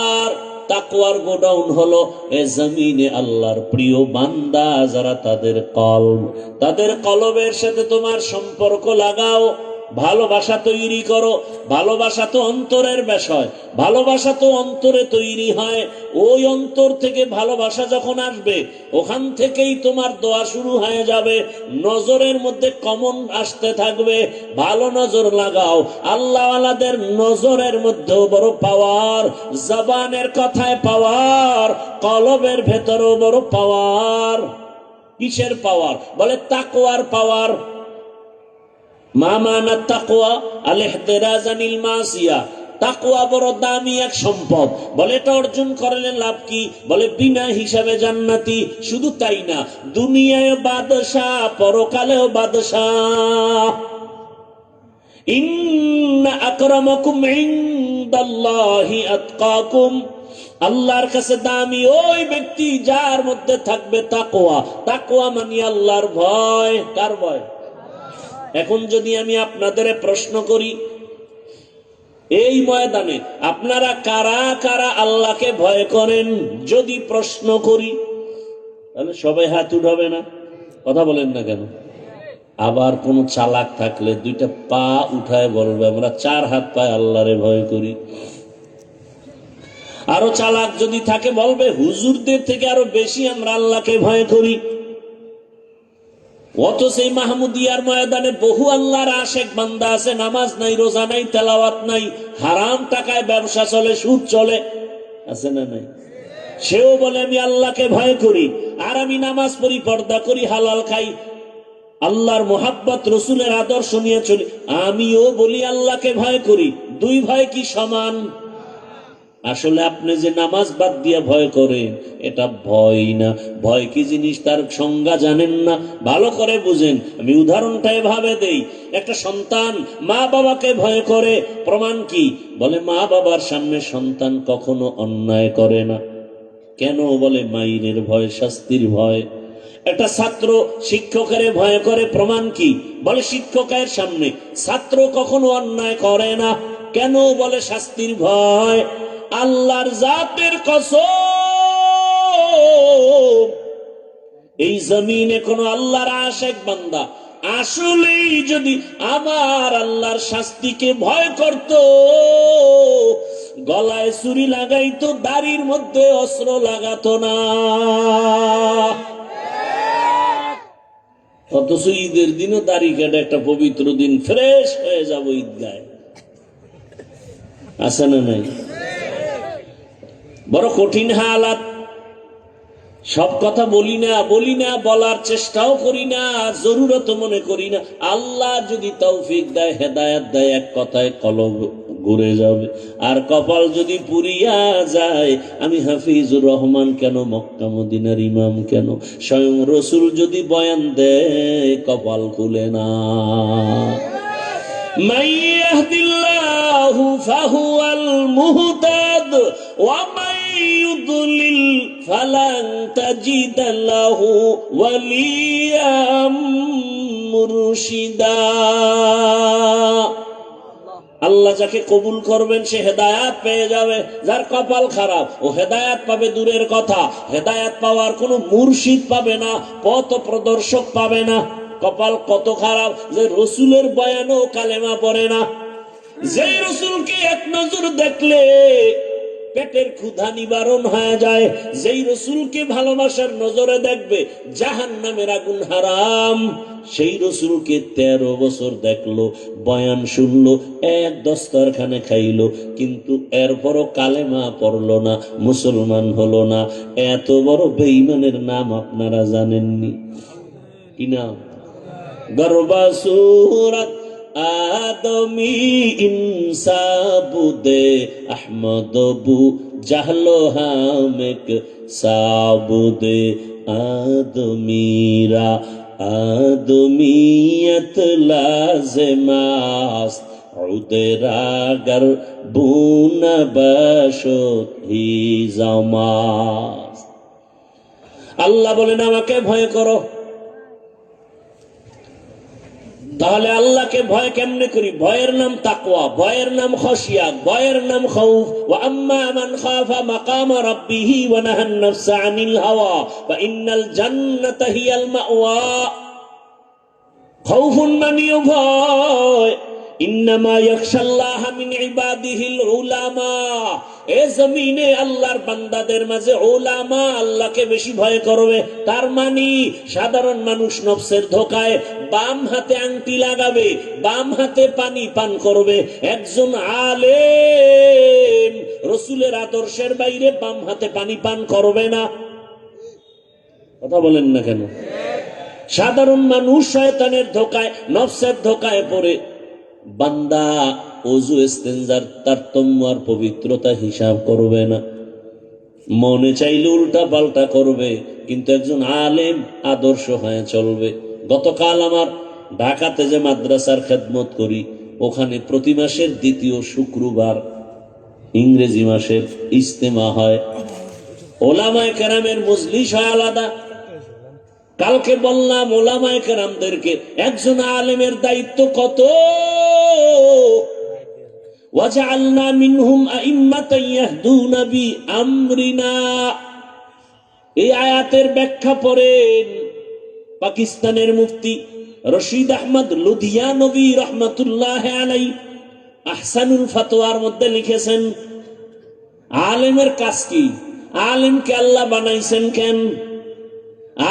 আর তাকওয়ার গোডাউন হলো এ জমিনে আল্লাহর প্রিয় বান্দা যারা, তাদের কলবের সাথে তোমার সম্পর্ক লাগাও, ভালোবাসা তৈরি করো। ভালোবাসা তো অন্তরের বিষয়, ভালোবাসা তো অন্তরে তৈরি হয়। ওই অন্তর থেকে ভালোবাসা যখন আসবে, ওখান থেকেই তোমার দোয়া শুরু হয়ে যাবে। নজরের মধ্যে কমন আসতে থাকবে, ভালো নজর লাগাও। আল্লাহওয়ালাদের নজরের মধ্যেও বড় পাওয়ার, জবানের কথায় পাওয়ার, কলবের ভেতরেও বড় পাওয়ার। কিসের পাওয়ার? বলে তাকওয়ার পাওয়ার। মা মানা তাকওয়া আল ইহতিরাজ আনিল মাসিয়া। তাকওয়া বড় দামি এক সম্পদ। বলে এটা অর্জন করলে লাভ কি? বলে বিনা হিসাবে জান্নাতি। শুধু তাই না, দুনিয়ায় বাদশাহ, পরকালেও বাদশাহ। ইন্না আকরামাকুম ইনদাল্লাহি আতকাকুম। আল্লাহর কাছে দামি ওই ব্যক্তি যার মধ্যে থাকবে তাকওয়া। তাকওয়া মানে আল্লাহর ভয়। কার ভয়? এখন যদি আমি আপনাদের প্রশ্ন করি, এই ময়দানে আপনারা কারা কারা আল্লাহকে ভয় করেন, যদি প্রশ্ন করি, তাহলে সবাই হাত উঠাবে না? কথা বলেন না কেন? আবার কোন চালাক থাকলে দুইটা পা উঠায় বলবে আমরা 4 হাত পায়ে আল্লাহরে ভয় করি। আরো চালাক যদি থাকে বলবে হুজুরদের থেকে আরো বেশি আমরা আল্লাহকে ভয় করি। অথচ এই মাহমুদিয়ার ময়দানে বহু আল্লাহর আশেক বান্দা আছে, নামাজ নাই, রোজা নাই, তেলাওয়াত নাই, হারাম টাকায় ব্যবসা চলে, সুদ চলে, আছে না নাই? সেও বলে আমি আল্লাহকে ভয় করি, আর আমি নামাজ পড়ি, পর্দা করি, হালাল খাই, আল্লাহর মোহাব্বত, রসুলের আদর্শ নিয়ে চলি। আমিও বলি আল্লাহকে ভয় করি। দুই ভয় কি সমান? আসলে আপনি যে নামাজ বাদ দিয়ে ভয় করেন, এটা ভয় না। ভয় কি জিনিস তার সংজ্ঞা জানেন না, ভালো করে বুঝেন। আমি উদাহরণটা এভাবে দেই। একটা সন্তান মা বাবাকে ভয় করে, প্রমাণ কি? বলে মা বাবার সামনে সন্তান কখনো অন্যায় করে না। কেন? বলে মাইনের ভয়, শাস্তির ভয়। একটা ছাত্র শিক্ষকের ভয় করে, প্রমাণ কি? বলে শিক্ষকের সামনে ছাত্র কখনো অন্যায় করে না। কেন? বলে শাস্তির ভয়। আল্লাহর জাতের কসম, এই জমিনে কোন আল্লাহর আশেক বান্দা আসলেই যদি আমার আল্লাহর শাস্তিকে ভয় করত, গলায় ছুরি লাগাইতো, দাড়ির মধ্যে অস্ত্র লাগাতো না। অথচ ঈদের দিনও দাড়ি কেটে, একটা পবিত্র দিন, ফ্রেশ হয়ে যাবো ঈদগায়, আছে না নাই? বড় কঠিন হালাত। সব কথা বলি না, বলার চেষ্টাও করি না, জরুরত মনে করি না। আল্লাহ যদি তৌফিক দেয়, হেদায়েত দেয়, এক কথায় কলব ঘুরে যাবে। আর কপাল যদি পুরিয়া যায়, আমি হাফিজুর রহমান কেন, মক্কা মদিনার ইমাম কেন, স্বয়ং রসুল যদি বয়ান দেয় কপাল খুলে না। মান ইয়াহদিল্লাহু ফাহুয়াল মুহতাদ ওয়া মান ইউদ্লিল ফালান তাজিদা লাহু ওয়ালিয়াম মুরশিদা। আল্লাহ যাকে কবুল করবেন সে হেদায়াত পেয়ে যাবে, যার কপাল খারাপ ও হেদায়াত পাবে দূরের কথা, হেদায়াত পাওয়ার কোনো মুর্শিদ পাবে না, পথ প্রদর্শক পাবে না। কপাল কত খারাপ যে রসুলের বয়ানও কালেমা পড়ে না, যেই রসুলকে এক নজর দেখলে পেটের ক্ষুধা নিবারণ হয়ে যায়, যেই রসুলকে ভালোবাসার নজরে দেখবে জাহান্নামের আগুন হারাম, সেই রসুলকে 13 বছর দেখলো, বয়ান শুনলো, এক দস্তরখানে খাইলো, কিন্তু এরপরও কালেমা পড়লো না, মুসলমান হলো না। এত বড় বেঈমানের নাম আপনারা জানেননি? কি নাম? গর্বাসুরাত আদমি ইনসাবুদে আহমদবু জাহলো হামেক সাবুদে আদমিরা আদমিয়ত লাজমাস উদরাগর বুনা বশত হি জামাস। আল্লাহ বলেন আমাকে ভয় করো। তাহলে আল্লাহকে ভয় কেমনে করি? ভয়ের নাম তাকওয়া, ভয়ের নাম খশিয়া, ভয়ের নাম খাউফ। ওয়া আম্মা মান খাফা মাকামা রাব্বিহি ওয়া নাহান নাফসা আনিল হাওয়া ফা ইন্নাল জান্নাতা হিয়াল মাওয়া। খাউফুন মানিও ভয়, ইন্নামা ইয়াখশাল্লাহা মিন ইবাদিহিল উলামা। এ জমিনে আল্লাহর বান্দাদের মাঝে উলামা আল্লাহকে বেশি ভয় করবে। তার মানে সাধারণ মানুষ নফসের ধোকায় বাম হাতে আংটি লাগাবে, বাম হাতে পানি পান করবে। একজন আলেম রসুলের আদর্শের বাইরে বাম হাতে পানি পান করবে না। কথা বলেন না কেন? সাধারণ মানুষ শয়তানের ধোকায়, নফসের ধোকায় পড়ে বান্দা ওযু ইস্তেনজার তারতম্য আর পবিত্রতা হিসাব করবে না, মনে চাইলে উল্টা পাল্টা করবে, কিন্তু একজন আলেম আদর্শ হয়ে চলবে। গতকাল আমার ঢাকাতে যে মাদ্রাসার খেদমত করি, ওখানে প্রতি মাসের দ্বিতীয় শুক্রবার ইংরেজি মাসের ইজতেমা হয়, ওলামায়ে কেরামের মজলিস হয় আলাদা। কালকে বললাম ওলামায়ে কেরামদেরকে একজন আলেমের দায়িত্ব কত। ওয়াজআলনা মিনহুম আইম্মাতান ইয়াহদুনা বিআমরিনা। এই আয়াতের ব্যাখ্যা পড়েন পাকিস্তানের মুফতি রশিদ আহমদ লুধিয়ানবী রহমাতুল্লাহ আলাইহি আহসানুল ফাতোয়ার মধ্যে লিখেছেন, আলেমের কাজ কি? আলেমকে আল্লাহ বানাইছেন কেন?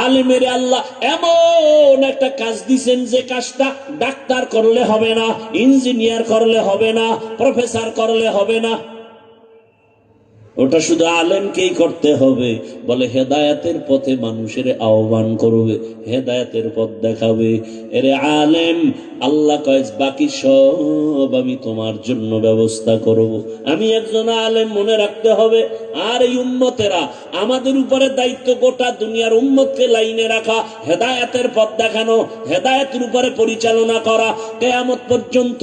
আলেমের আল্লাহ এমন একটা কাজ দিছেন যে কাজটা ডাক্তার করলে হবে না, ইঞ্জিনিয়ার করলে হবে না, প্রফেসর করলে হবে না, ওটা শুধু আলেমকেই করতে হবে। বলে হেদায়েতের পথে মানুষের আহ্বান করবে, হেদায়েতের পথ দেখাবে। এরে আলেম, আল্লাহ কয় বাকি সব আমি তোমার জন্য ব্যবস্থা করব। আমি একজন আলেম, মনে রাখতে হবে। আর এই উম্মতেরা, আমাদের উপরে দায়িত্ব গোটা দুনিয়ার উম্মতকে লাইনে রাখা, হেদায়েতের পথ দেখানো, হেদায়েতের উপরে পরিচালনা করা। কিয়ামত পর্যন্ত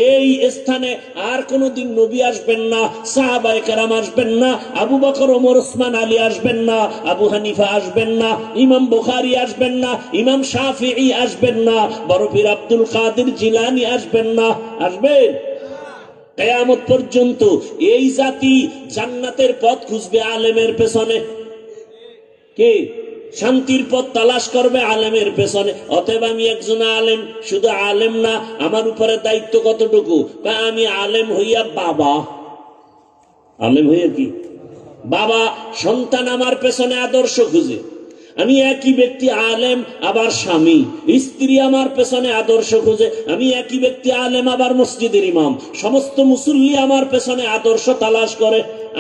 এই স্থানে আর কোনোদিন নবী আসবেন না, সাহাবায়ে কেরাম আসবেন না, আবু বকর, ওমর, ওসমান, আলী আসবেন না, আবু হানিফা আসবেন না, ইমাম বুখারী আসবেন না, ইমাম শাফিঈ আসবেন না, বড় পীর আব্দুল কাদের জিলানী আসবেন না। আসবেন? কিয়ামত পর্যন্ত এই জাতি জান্নাতের পথ খুঁজবে আলেমের পেছনে। কে শান্তির পথ তালাশ করবে? আলেমের পেছনে। অতএব আমি একজন আলেম, শুধু আলেম না, আমার উপরে দায়িত্ব কতটুকু? আমি আলেম হইয়া বাবা, আলেম হইয়া কি বাবা, সন্তান আমার পেছনে আদর্শ খুঁজে। আমি একই ব্যক্তি আলেম আবার স্বামী, স্ত্রী আমার পেছনে আদর্শ খুঁজে। আমি একই ব্যক্তি আলেম আবার মসজিদের ইমাম, সমস্ত মুসল্লি আমার পেছনে আদর্শ তালাশ করে।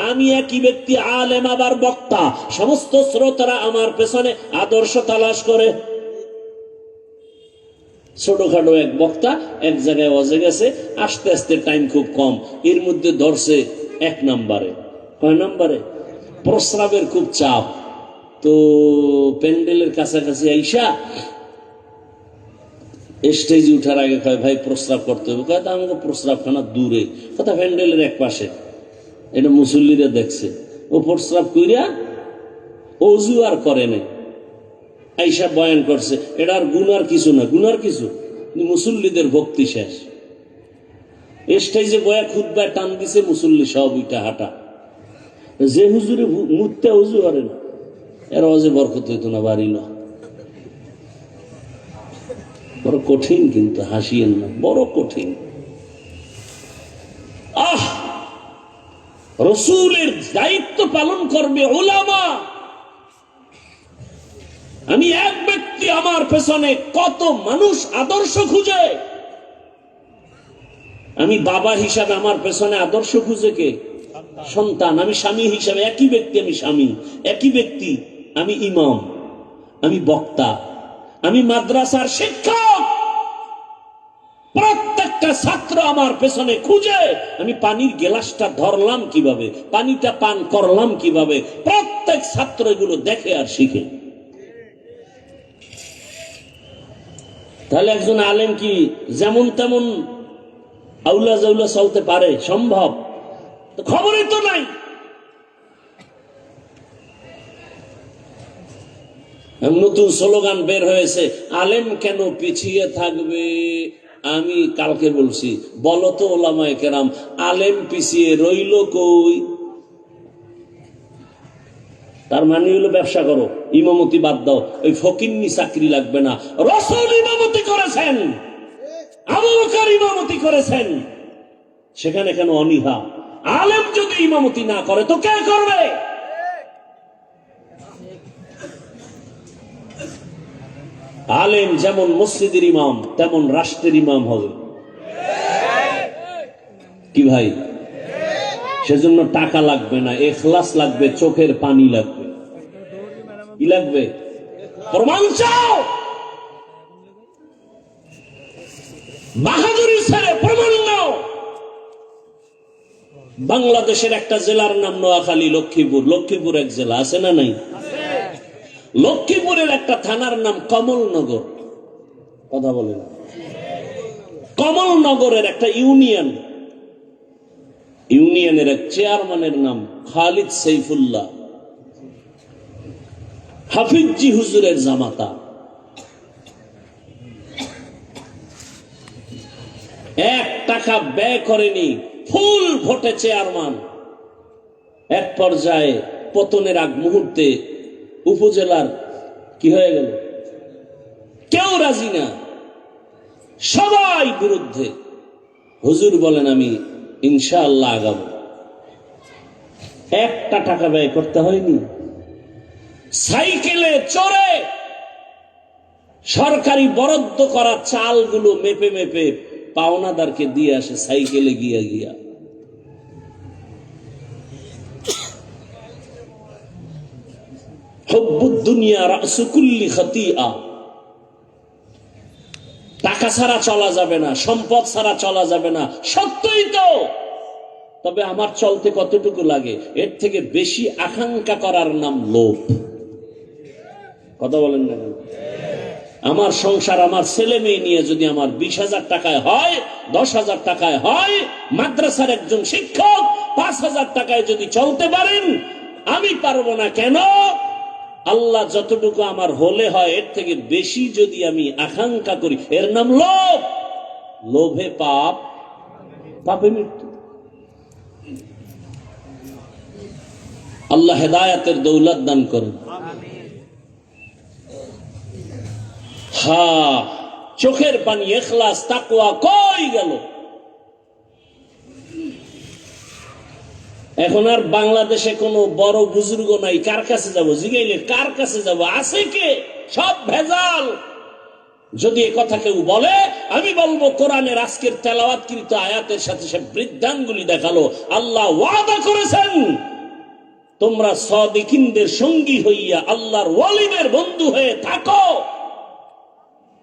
আমি একই ব্যক্তি আলেম আবার বক্তা, সমস্ত শ্রোতারা আমার পেছনে আদর্শ তালাশ করে। ছোটখাটো এক বক্তা এক জায়গায় অজে গেছে, আস্তে আস্তে টাইম খুব কম, এর মধ্যে ধরছে 1 নম্বরে। কয় নম্বরে? প্রস্রাবের খুব চাপ। তো প্যান্ডেলের কাছাকাছি আইসা স্টেজে উঠার আগে কয়, ভাই প্রস্রাব করতে হবে। কয়, তা আমাকে প্রস্রাবখানা দূরে, কথা প্যান্ডেলের এক পাশে। এটা মুসল্লিরা দেখছে, ও প্রস্রাব কইরা অজু আর করে নাই, আইসা বয়ান করছে। এটা আর গুনার কিছু না, গুনার কিছু, মুসল্লিদের ভক্তি শেষ। স্টেজে বয়া খুতবায় টান দিছে, মুসল্লি সব উইটা হাঁটা। যে হুজুরে মুততে হুজু করে না, এর অজে বরকত হইতো না, বাড়ি না। বড় কঠিন, কিন্তু হাসিয়েন না, বড় কঠিন। রসুলের দায়িত্ব পালন করবে উলামা। আমি এক ব্যক্তি, আমার পেছনে কত মানুষ আদর্শ খুঁজে। আমি বাবা হিসাবে আমার পেছনে আদর্শ খুঁজে কে? সন্তান। আমি স্বামী হিসাবে একই ব্যক্তি, আমি স্বামী, একই ব্যক্তি, আমি ইমাম, আমি বক্তা, আমি মাদ্রাসার শিক্ষক। প্রত্যেকটা ছাত্র আমার পেছনে খুঁজে, আমি পানির গ্লাসটা ধরলাম কিভাবে, পানিটা পান করলাম কিভাবে। প্রত্যেক ছাত্র এগুলো দেখে আর শিখে। তাহলে একজন আলেম কি যেমন তেমন আউলা জাউলা চলতে পারে? সম্ভব? তো খবরই তো নাই। নতুন স্লোগান বের হয়েছে, আলেম কেন পিছিয়ে থাকবে। আমি কালকে বলছি, বলো তো ওলামায়ে কেরাম, আলেম পিছিয়ে রইল কই? তার মানে হলো ব্যবসা করো, ইমামতি বাদ দাও, ওই ফকিন্নি চাকরি লাগবে না। রাসূল ইমামতি করেছেন, আবু বকর ইমামতি করেছেন, সেখানে কেন অনীহা? আলেম যদি ইমামতি না করে তো কে করবে? আলেম যেমন মসজিদের ইমাম, তেমন রাষ্ট্রের ইমাম হবে। কি ভাই? সেজন্য টাকা লাগবে না, ইখলাস লাগবে, চোখের পানি লাগবে। কি লাগবে? প্রমাণ চাও, বাহাদুরি ছেড়ে প্রমাণ নাও। বাংলাদেশের একটা জেলার নাম নোয়াখালী, লক্ষ্মীপুর। লক্ষ্মীপুর এক জেলা আছে না নাই? লক্ষ্মীপুরের একটা থানার নাম কমলনগর। কথা বলে না? কমলনগরের একটা ইউনিয়ন, ইউনিয়নের এক চেয়ারম্যানের নাম খালিদ সাইফুল্লাহ, হাফিজি হুজুরের জামাতা। 1 টাকা ব্যয় করেনি, ফুল ভোটে চেয়ারম্যান। এক পর্যায়ে পতনের আগ মুহূর্তে উপজেলার কি হয়ে গেল? কেউ রাজি না, সবাই বিরুদ্ধে। হুজুর বলেন, আমি ইনশাআল্লাহ আগাবো। 1 টাকা ব্যয় করতে হয়নি। সাইকেলে চড়ে সরকারি বরাদ্দ করা চালগুলো মেপে মেপে পাওনাদারকে দিয়ে আসে, সাইকেলে গিয়া গিয়া। হুব্বুদ দুনিয়া রাসু কুল্লি খাতিআ। টাকা ছাড়া চলা যাবে না, সম্পদ ছাড়া চলা যাবে না, সত্যই তো। তবে আমার চলতে কতটুকু লাগে, এর থেকে বেশি আকাঙ্ক্ষা করার নাম লোভ। কথা বলেন না? আমার সংসার, আমার ছেলে মেয়ে নিয়ে যদি আমার 20,000 টাকায় হয়, 10,000 টাকায় হয়, মাদ্রাসার একজন শিক্ষক 5,000 টাকায় যদি চলতে পারেন, আমি পারবো না কেন? আল্লাহ যতটুকু আমার হলে হয়, এর থেকে বেশি যদি আমি আকাঙ্ক্ষা করি, এর নাম লোভ। লোভে পাপ, পাপে মৃত্যু। আল্লাহ হেদায়াতের দৌলত দান করেন। চোখের পানি, ইখলাস, তাকওয়া কই গেল? এখন আর বাংলাদেশে কোনো বড় বুজুর্গ নাই, কার কাছে যাব? জিগাইলে কার কাছে যাব? আছে কে? সব ভেজাল। যদি এ কথা কেউ বলে, আমি বলবো কোরআনের আজকের তেলাওয়াতকৃত আয়াতের সাথে সে বৃদ্ধাঙ্গুলি দেখালো। আল্লাহ ওয়াদা করেছেন, তোমরা সাদিকিনদের সঙ্গী হইয়া আল্লাহর ওয়ালিদের বন্ধু হয়ে থাকো।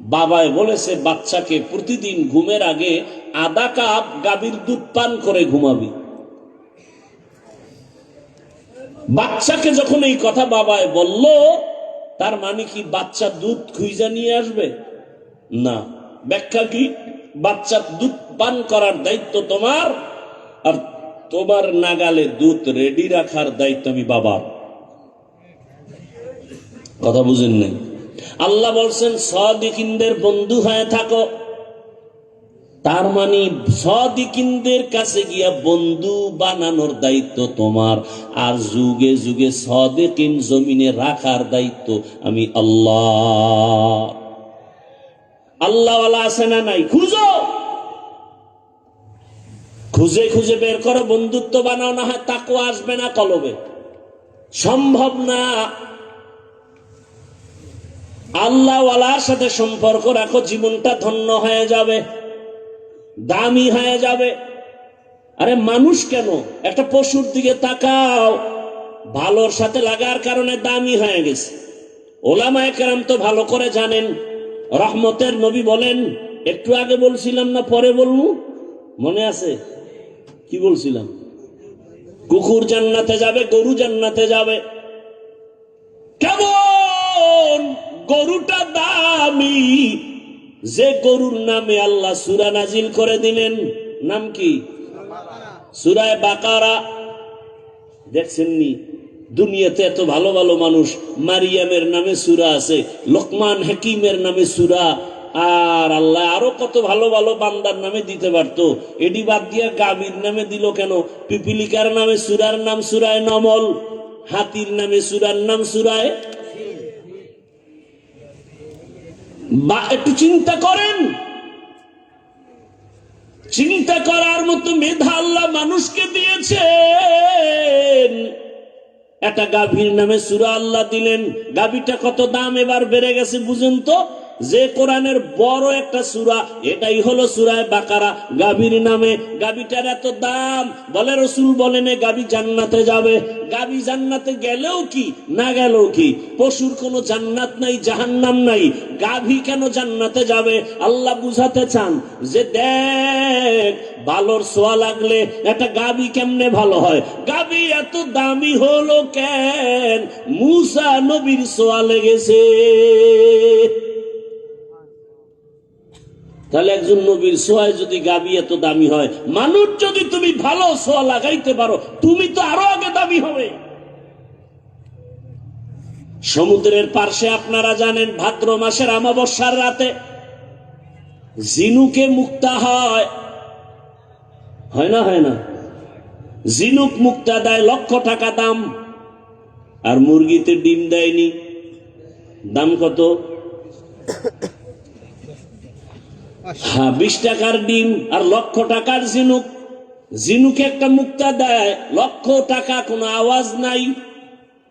বাবায় বলেছে বাচ্চাকে প্রতিদিন ঘুমের আগে আধা কাপ গাভীর দুধ পান করে ঘুমাবি। বাচ্চাকে যখন এই কথা বাবায় বলল, তার মানে কি বাচ্চা দুধ খুঁজে নিয়ে আসবে? না। ব্যাখ্যা কি? বাচ্চা দুধ পান করার দায়িত্ব তোমার, আর তোমার নাগালে দুধ রেডি রাখার দায়িত্ব আমি বাবার। কথা বুঝেন নাই? আল্লাহ বলছেন সাদিকিনদের বন্ধু হয়ে থাকো। তার মানে সাদিকিনদের কাছে গিয়া বন্ধু বানানোর দায়িত্ব তোমার, আর যুগে যুগে সাদিকিন জমিনে রাখার দায়িত্ব আমি আল্লাহ। আল্লাহওয়ালা আছে না নাই? খুঁজো, খুঁজে খুঁজে বের করো, বন্ধুত্ব বানাও, না হয় তাকওয়া আসবে না কলবে। সম্ভব না। আল্লাহওয়ালার সাথে সম্পর্ক রাখো, জীবনটা ধন্য হয়ে যাবে, দামি হয়ে যাবে। আরে মানুষ কেন, একটা পশুর দিকে তাকাও, ভালোর সাথে লাগার কারণে দামি হয়ে গেছে। ওলামায়ে কেরাম তো ভালো করে জানেন। রহমতের নবী বলেন, একটু আগে বলছিলাম না পরে বলবো, মনে আছে? কি বলছিলাম? কুকুর জান্নাতে যাবে, গরু জান্নাতে যাবে। কেমন গরুটা দামি, যে গরুর নামে আল্লাহ সূরা নাজিল করে দিলেন। নাম কি? সূরা বাকারা। দেখছেননি? দুনিয়াতে এত ভালো ভালো মানুষ, মারিয়ামের নামে সূরা আছে, লোকমান হাকিমের নামে সূরা, আর আল্লাহ আরো কত ভালো ভালো বান্দার নামে দিতে পারতো। এডি বাদ দিয়া গাভীর নামে দিল কেন? পিপিলিকার নামে সূরার নাম সূরায়ে নমল, হাতির নামে সূরার নাম সূরায়ে। বা একটু চিন্তা করেন, চিন্তা করার মতো মেধা আল্লাহ মানুষকে দিয়েছেন। একটা গাভীর নামে সূরা আল্লাহ দিলেন। গাভীটা কত দাম এবার বেড়ে গেছে বুঝেন তো? যে কোরআনের বড় একটা সূরা, এটাই হলো সূরা বাকারা, গাভীর নামে। গাভীটার এত দাম, বলে রাসূল বলেন গাভী জান্নাতে যাবে। গাভী জান্নাতে গেলেও কি না গেলেও কি, পশুর কোনো জান্নাত নাই, জাহান্নাম নাই, গাভী কেন জান্নাতে যাবে? আল্লাহ বুঝাতে চান যে দেখ, ভালোর ছোঁয়া লাগলে একটা গাভী কেমনে ভালো হয়। গাভী এত দামি হলো কেন? মূসা নবীর ছোঁয়া লেগেছে। তাহলে একজন নবীর ছোঁয়ায় যদি গাভী এত দামি হয়, মানুষ যদি তুমি ভালো ছোঁয়া লাগাইতে পারো, তুমি তো আরো আগে দামি হবে। সমুদ্রের পার্শ্বে আপনারা জানেন, ভাদ্র মাসের অমাবস্যার রাতে ঝিনুকে মুক্তা হয়, হয় না? হয় না? ঝিনুক মুক্তা দেয়, লক্ষ টাকা দাম। আর মুরগিতে ডিম দেয়নি, দাম কত? 20 টাকার ডিম আর লক্ষ টাকার ঝিনুক। ঝিনুকে একটা মুক্তা দেয়, লক্ষ টাকা, কোনো আওয়াজ নাই।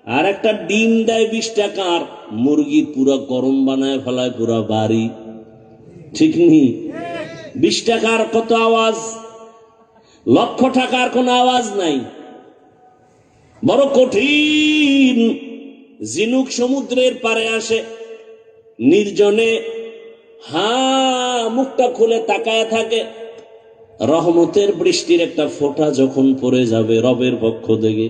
আর একটা ডিম দেয় 20 টাকার, মুরগি পুরো গরম বানায় ফেলায় পুরো বাড়ি। ঠিক নেই? 20 টাকার কত আওয়াজ, লক্ষ টাকার কোনো আওয়াজ নাই। বড় কঠিন। ঝিনুক সমুদ্রের পারে আসে, নির্জনে মুখটা খুলে তাকায় থাকে। রহমতের বৃষ্টির একটা ফোঁটা যখন পড়ে যাবে রবের পক্ষ থেকে,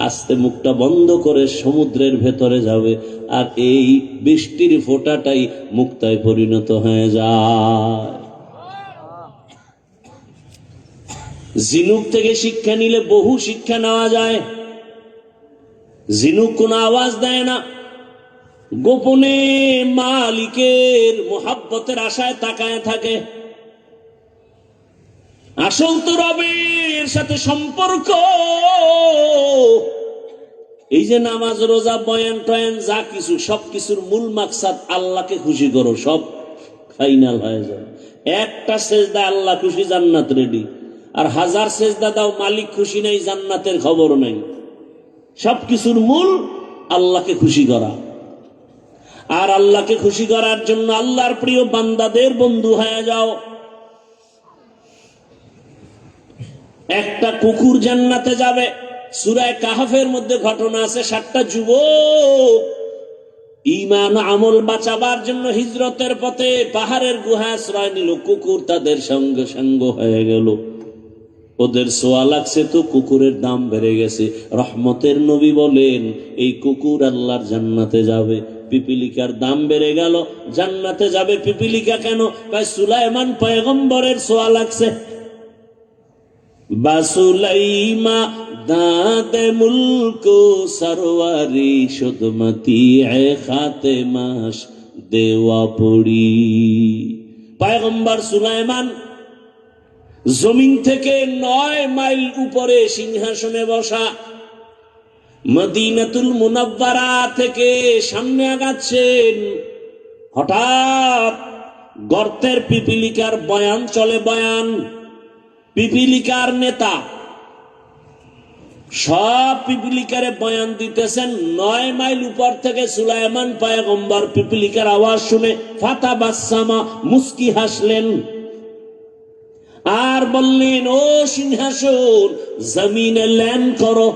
আস্তে মুখটা বন্ধ করে সমুদ্রের ভেতরে যাবে, আর এই বৃষ্টির ফোঁটাটাই মুক্তায় পরিণত হয়ে যায়। ঝিনুক থেকে শিক্ষা নিলে বহু শিক্ষা নেওয়া যায়। ঝিনুক কোনো আওয়াজ দেয় না, গোপনে মালিকের মোহাব্বতের আশায় তাকায় থাকে। আসল তো রবের সাথে সম্পর্ক। এই যে নামাজ, রোজা, বয়ান টয়ান যা কিছু, সবকিছুর মূল মাকসাদ আল্লাহকে খুশি করো, সব ফাইনাল হয়ে যায়। একটা সেজদা আল্লাহ খুশি, জান্নাত রেডি। আর 1000 সেজদা দাও, মালিক খুশি নাই, জান্নাতের খবর নাই। সবকিছুর মূল আল্লাহকে খুশি করা। আর আল্লাহকে খুশি করার জন্য আল্লাহর প্রিয় বান্দাদের বন্ধু হয়ে যাও। একটা কুকুর জান্নাতে যাবে। সূরা কাহফের মধ্যে ঘটনা আছে, 7টা যুবক ঈমান আমল বাঁচাবার জন্য হিজরতের পথে পাহাড়ের গুহায় আশ্রয় নিল, কুকুর তাদের সঙ্গে সঙ্গ হয়ে গেল। ওদের সোয়া লাগছে তো কুকুরের দাম বেড়ে গেছে। রহমতের নবী বলেন এই কুকুর আল্লাহর জান্নাতে যাবে। পিপিলিকার দাম বেড়ে গেল, জান্নাতে যাবে পিপিলিকা কেন? কয় সুলাইমান পয়গম্বরের সোয়া লাগছে। বাসুলাইমা দাঁতে মুলক সরওয়ারি সুদমতি এ খাতে মাস দেওয়া পড়ি। পয়গম্বর সুলাইমান জমিন থেকে 9 মাইল উপরে সিংহাসনে বসা, মদিনাতুল মুনাব্বারা থেকে সামনে আগাচ্ছেন। হঠাৎ গর্তের পিপিলিকার বয়ান চলে, বয়ান। পিপিলিকার নেতা সব পিপিলিকারে বয়ান দিতেছেন। 9 মাইল উপর থেকে সুলাইমান পয়গম্বর পিপিলিকার আওয়াজ শুনে ফাতা বাসামা, মুস্কি হাসলেন আর বললেন, ও সিংহাসন জমিনে ল্যান্ড করো।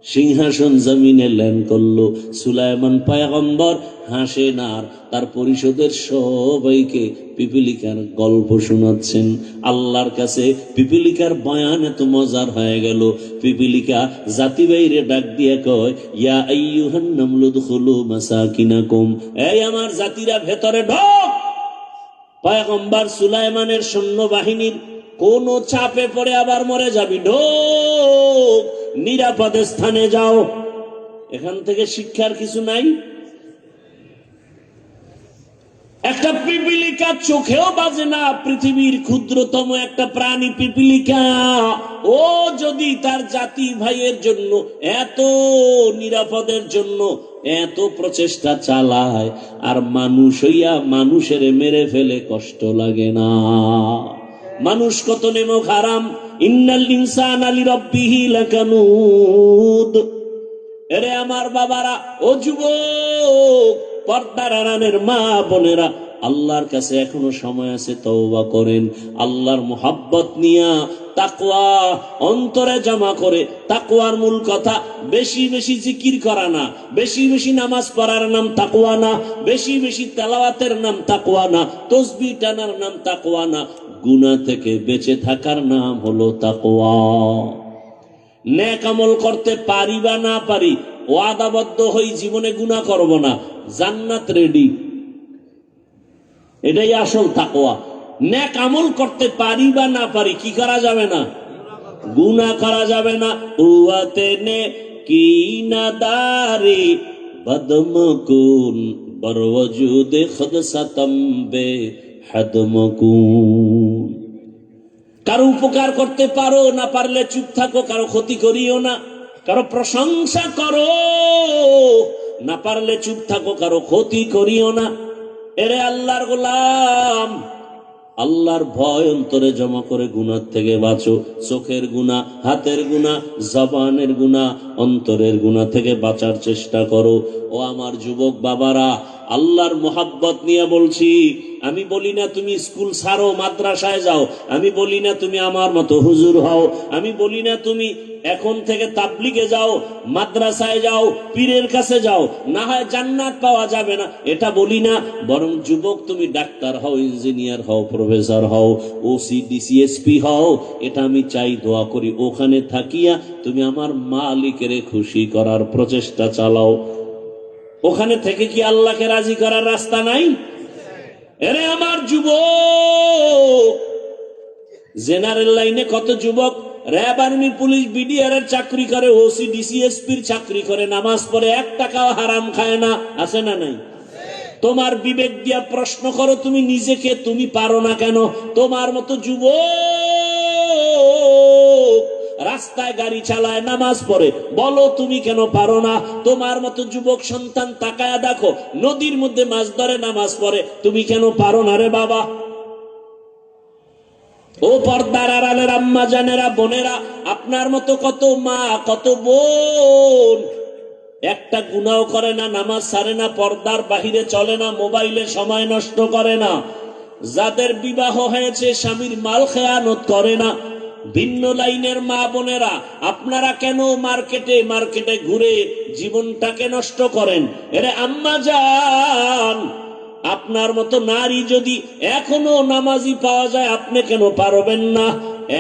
সিংহাসন জমিনে ল্যান্ড করলো। সুলাইমান পয়গম্বর হাসেন আর তার পরিষদের সবাইকে পিপিলিকার গল্প শোনাচ্ছেন। আল্লাহর কাছে পিপিলিকার বয়ান এত মজার হয়ে গেল, পিপিলিকা জাতি বাইরে ডাক দিয়ে কয়, ইয়া আইয়ুহান নামলু দুখুলু মাসাকিনাকুম, এই আমার জাতিরা ভেতরে ঢোক। পয়গম্বর সুলাইমানের সৈন্যবাহিনীর কোন চাপে পড়ে আবার মরে যাবি, ঢোক, নিরাপদে স্থানে যাও। এখান থেকে শিক্ষার কিছু নাই? একটা পিপিলিকা চোখেও বাজে না, পৃথিবীর ক্ষুদ্রতম একটা প্রাণী পিপিলিকা। ও যদি তার জাতি ভাইয়ের জন্য এত নিরাপদের জন্য এত প্রচেষ্টা চালায়, আর মানুষ হইয়া মানুষের মেরে ফেলে কষ্ট লাগে না? মানুষ কত নেমক হারাম। ইন্নাল ইনসানা লিরাব্বিহি লাকানুদ। এরে আমার বাবারা, ও যুবক, পর্দার আড়ালের মা বোনেরা, আল্লাহর কাছে এখনো সময় আছে, তওবা করেন। আল্লাহর মুহাব্বত নিয়া তাকওয়া অন্তরে জমা করে। তাকওয়ার মূল কথা বেশি বেশি জিকির করা না, বেশি বেশি নামাজ পড়ার নাম তাকওয়া না, বেশি বেশি তেলাওয়াতের নাম তাকওয়া না, তাসবিহ টানার নাম তাকওয়া না। গুনাহ থেকে বেঁচে থাকার নাম হলো তাকওয়া। নেক আমল করতে পারি বা না পারি, ওয়াদাবদ্ধ হই জীবনে গুনাহ করব না, জান্নাত রেডি। এটাই আসল তাকওয়া। নেক আমল করতে পারি বা না পারি, কি করা যাবে না? গুনাহ করা যাবে না। উয়াতে নে কি না দারি বদমকুন বরওজুদে খুদ সতম্বে হাদমকুন। কারো উপকার করতে পারো, না পারলে চুপ থাকো, কারো ক্ষতি করিও না। কারো প্রশংসা করো, না পারলে চুপ থাকো, কারো ক্ষতি করিও না। এরে আল্লাহর গোলাম, আল্লাহর ভয় অন্তরে জমা করে গুনাহ থেকে বাঁচো। চোখের গুনাহ, হাতের গুনাহ, জবানের গুনাহ, অন্তরের গুনাহ থেকে বাঁচার চেষ্টা করো। ও আমার যুবক বাবারা, আল্লাহর মোহাব্বত নিয়ে বলছি। আমি বলি না তুমি স্কুল ছাড়ো, মাদ্রাসায় যাও। আমি বলি না তুমি আমার মতো হুজুর হও। আমি বলি না তুমি এখন থেকে তাবলিগে যাও, মাদ্রাসায় যাও, পীরের কাছে যাও, না হয় জান্নাত পাওয়া যাবে না, এটা বলি না। বরং যুবক তুমি ডাক্তার হও, ইঞ্জিনিয়ার হও, প্রফেসর হও, ওসি ডিসিএসপি হও, এটা আমি চাই, দোয়া করি। ওখানে থাকিয়া তুমি আমার মালিকের খুশি করার প্রচেষ্টা চালাও। ওখানে থেকে কি আল্লাহকে রাজি করার রাস্তা নাই? এরে আমার যুবক, জেনারেল লাইনে কত যুবক র্যাব, আর্মি, পুলিশ, বিডিআর এর চাকরি করে, ওসি ডিসিএসপির চাকরি করে, নামাজ পড়ে, 1 টাকাও হারাম খায় না, আছে না নাই? তোমার বিবেক দিয়া প্রশ্ন করো, তুমি নিজেকে, তুমি পারো না কেন? তোমার মতো যুবক রাস্তায় গাড়ি চালায়, নামাজ পড়ে, বলো তুমি কেন পারো না? তোমার মতো যুবক সন্তান তাকায়া দেখো, নদীর মধ্যে মাছ ধরে, নামাজ পড়ে, তুমি কেন পারো না রে বাবা? ও পর্দার আড়ালের আম্মা জানেরা, বোনেরা, আপনার মতো কত মা, কত বোন একটা গুনাহ করে না, নামাজ ছাড়ে না, পর্দার বাহিরে চলে না, মোবাইলে সময় নষ্ট করে না, যাদের বিবাহ হয়েছে স্বামীর মাল খেয়ানত করে না, ভিন্ন লাইনের মা বোনেরা, আপনারা কেন মার্কেটে ঘুরে জীবনটাকে নষ্ট করেন? এরে আম্মা জান, আপনার মতো নারী যদি এখনো নামাজি পাওয়া যায়, আপনি কেন পারবেন না?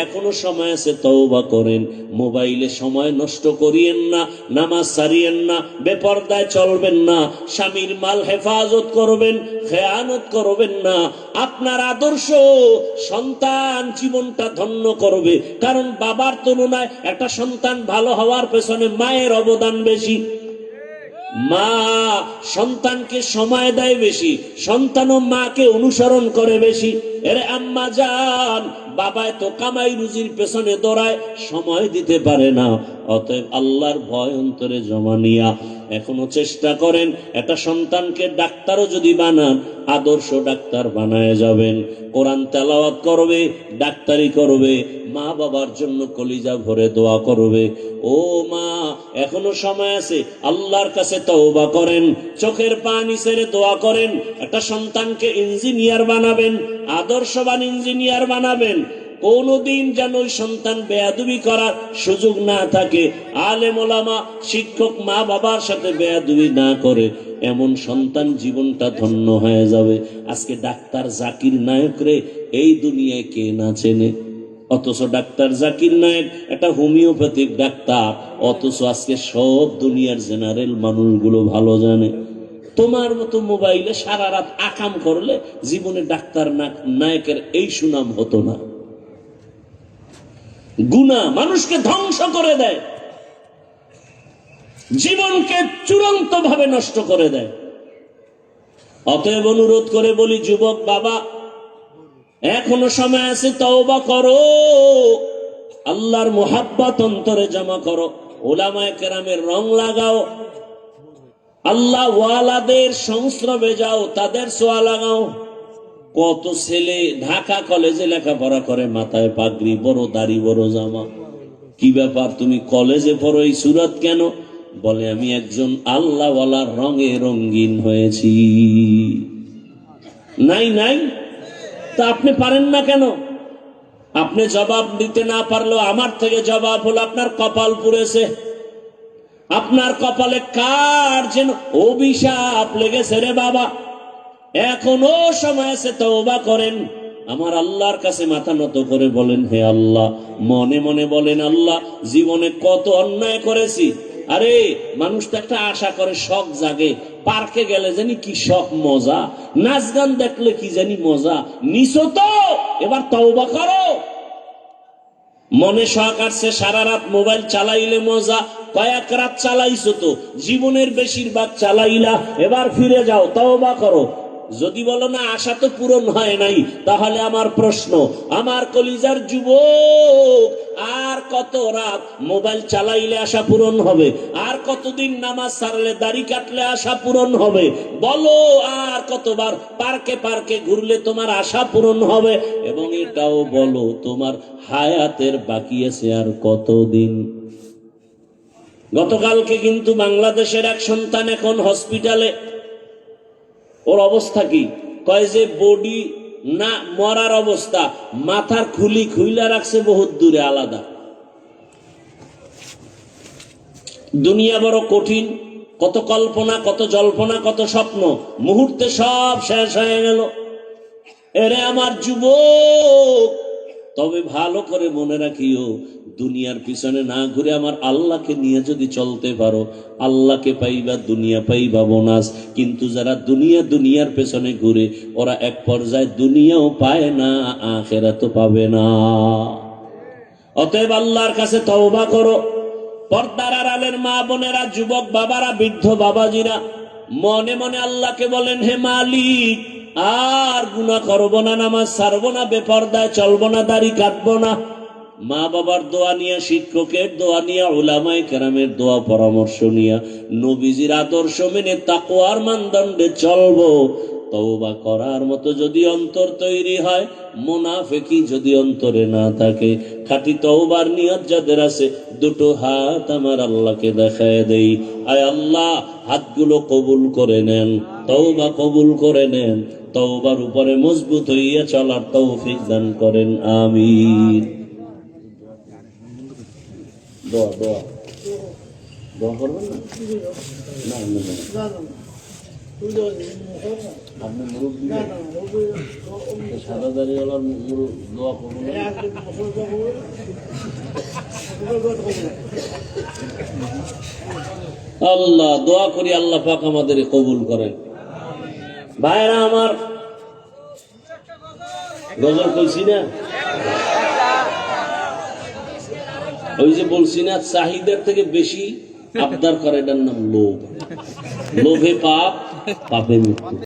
এখনো সময় আছে, তওবা করেন। মোবাইলে সময় নষ্ট করিয়েন না, নামাজ ছাড়িয়েন না, বেপরদায় চলবেন না, স্বামীর মাল হেফাজত করবেন, খেয়ানত করবেন না। আপনার আদর্শ সন্তান জীবনটা ধন্য করবে, কারণ বাবার তুলনায় একটা সন্তান ভালো হওয়ার পেছনে মায়ের অবদান বেশি। মা সন্তানকে সময় দেয় বেশি, সন্তানও মাকে অনুসরণ করে বেশি। এর আম্মা জান, বাবায় তো কামাই রুজির পেছনে দৌড়ায়, সময় দিতে পারে না। অতএব আল্লাহর ভয় অন্তরে জমা নিয়া এখনো চেষ্টা করেন, একটা সন্তানকে ডাক্তারও যদি বানান, আদর্শ ডাক্তার বানায় যাবেন। কোরআন তেলাওয়াত করবে, ডাক্তারি করবে, মা বাবার জন্য কলিজা ভরে দোয়া করবে। ও মা, এখনো সময় আছে, আল্লাহর কাছে তওবা করেন, চোখের পানি ছেড়ে দোয়া করেন। একটা সন্তানকে ইঞ্জিনিয়ার বানাবেন, আদর্শবান ইঞ্জিনিয়ার বানাবেন। কোনদিন যেন ওই সন্তান বেয়াদবি করার সুযোগ না থাকে। আলেম ওলামা, শিক্ষক, মা বাবার সাথে বেয়াদবি না করে, এমন সন্তান জীবনটা ধন্য হয়ে যাবে। আজকে ডাক্তার জাকির নায়ক রে এই দুনিয়ায় কে না চেনে? অথচ ডাক্তার জাকির নায়ক একটা হোমিওপ্যাথিক ডাক্তার, অথচ আজকে সব দুনিয়ার জেনারেল মানুষগুলো ভালো জানে। তোমার মতো মোবাইলে সারা রাত আকাম করলে জীবনে ডাক্তার নায়কের এই সুনাম হতো না। গুনাহ মানুষকে ধ্বংস করে দেয়, জীবনকে চূড়ান্ত ভাবে নষ্ট করে দেয়। অতএব অনুরোধ করে বলি, যুবক বাবা, এখনো সময় আছে, তওবা করো, আল্লাহর মুহাব্বত অন্তরে জমা করো, উলামায়ে কেরামের রং লাগাও, আল্লাহ ওয়ালাদের সংস্রবে যাও, তাদের ছোঁয়া লাগাও। কত ছেলে ঢাকা কলেজে লেখাপড়া করে, মাথায় পাগড়ি, বড় দাড়ি, বড় জামা। কি ব্যাপার, তুমি কলেজে পড়ো এই সুরত কেন? বলে আমি একজন আল্লাহওয়ালার রঙে রঙিন হয়েছি। নাই তা আপনি পারেন না কেন? আপনি জবাব দিতে না পারলেও আমার থেকে জবাব হলো, আপনার কপাল পুড়েছে। আপনার কপালে কার যেন অভিশাপ লেগেছে রে বাবা। এখনো সময় আছে, তওবা করেন। আমার আল্লাহর কাছে মাথা নত করে বলেন, হে আল্লাহ, মনে মনে বলেন, আল্লাহ, জীবনে কত অন্যায় করেছি। আরে মানুষ তো একটা আশা করে, শখ জাগে, পার্কে গেলে জানি কি শখ, মজা, নাচ গান দেখলে কি জানি মজা। নিছো তো, এবার তওবা করো। মনে শখ আসছে, সারা রাত মোবাইল চালাইলে মজা, কয়েক রাত চালাইছো তো, জীবনের বেশিরভাগ চালাইলা, এবার ফিরে যাও, তওবা করো। যদি বলো না আশা তো পূরণ হয় নাই, তাহলে আমার প্রশ্ন, আমার কলিজার যুবক, আর কত রাত মোবাইল চালাইলে আশা পূরণ হবে? আর কতদিন নামাজ ছাড়লে, দাড়ি কাটলে আশা পূরণ হবে? বলো, আর কতবার পার্কে ঘুরলে তোমার আশা পূরণ হবে? এবং এটাও বলো, তোমার হায়াতের বাকি আছে আর কতদিন? গতকালকে কিন্তু বাংলাদেশের এক সন্তান এখন হসপিটালে। ওর অবস্থা কি? কয় যে বডি না মরার অবস্থা, মাথার খুলি খুইলা রাখছে বহুত দূরে আলাদা। দুনিয়া বড় কঠিন, কত কল্পনা, কত জল্পনা, কত স্বপ্ন, মুহূর্তে সব শেষ হয়ে গেল। এরে আমার যুবক, তবে ভালো করে মনে রাখিও, দুনিয়ার পিছনে না ঘুরে আমার আল্লাহকে নিয়ে যদি চলতে পারো, আল্লাহকে পাইবা, দুনিয়া পাইবা বোনাস। কিন্তু যারা দুনিয়ার পেছনে ঘুরে, ওরা এক পর্যায়ে দুনিয়াও পায় না, আখিরাতও পাবে না। অতএব আল্লাহর কাছে তওবা করো। পর্দার আড়ালের মা বোনেরা, যুবক বাবারা, বৃদ্ধ বাবাজিরা, মনে মনে আল্লাহকে বলেন, হে মালিক, আর গুনাহ করবো না, নামাজ ছাড়বো না, বেপরদায় চলবো না, দাড়ি কাটবো না। মা বাবার দোয়া নিয়ে, শিক্ষকের দোয়া নিয়ে, উলামায়ে কেরামের দোয়া পরামর্শ নিয়ে, নবীজির আদর্শ মেনে তাকওয়ার মানদণ্ডে চলবো। তওবা করার মতো যদি অন্তর তৈরি হয়, মুনাফিকি যদি অন্তরে না থাকে, খাঁটি তওবার নিয়ত যাদের আছে, দুটো হাত আমার আল্লাহকে দেখায় দেই। আয় আল্লাহ, হাতগুলো কবুল করে নেন, তওবা কবুল করে নেন, তওবার উপরে মজবুত হইয়া চলার তৌফিক দান করেন, আমিন। দোয়া দোয়া দোয়া করবেন না? না না না, আপনি মুরব্বী সাদা দাড়িওয়ালার দোয়া করবেন না? আল্লাহ দোয়া করি আল্লাহ পাক আমাদের কবুল করেন। ভাইরা আমার, গজল কইছি না, ওই যে বলছি না চাহিদার থেকে বেশি আবদার করে, এটার নাম লোভ। লোভে পাপ, পাপে মৃত্যু।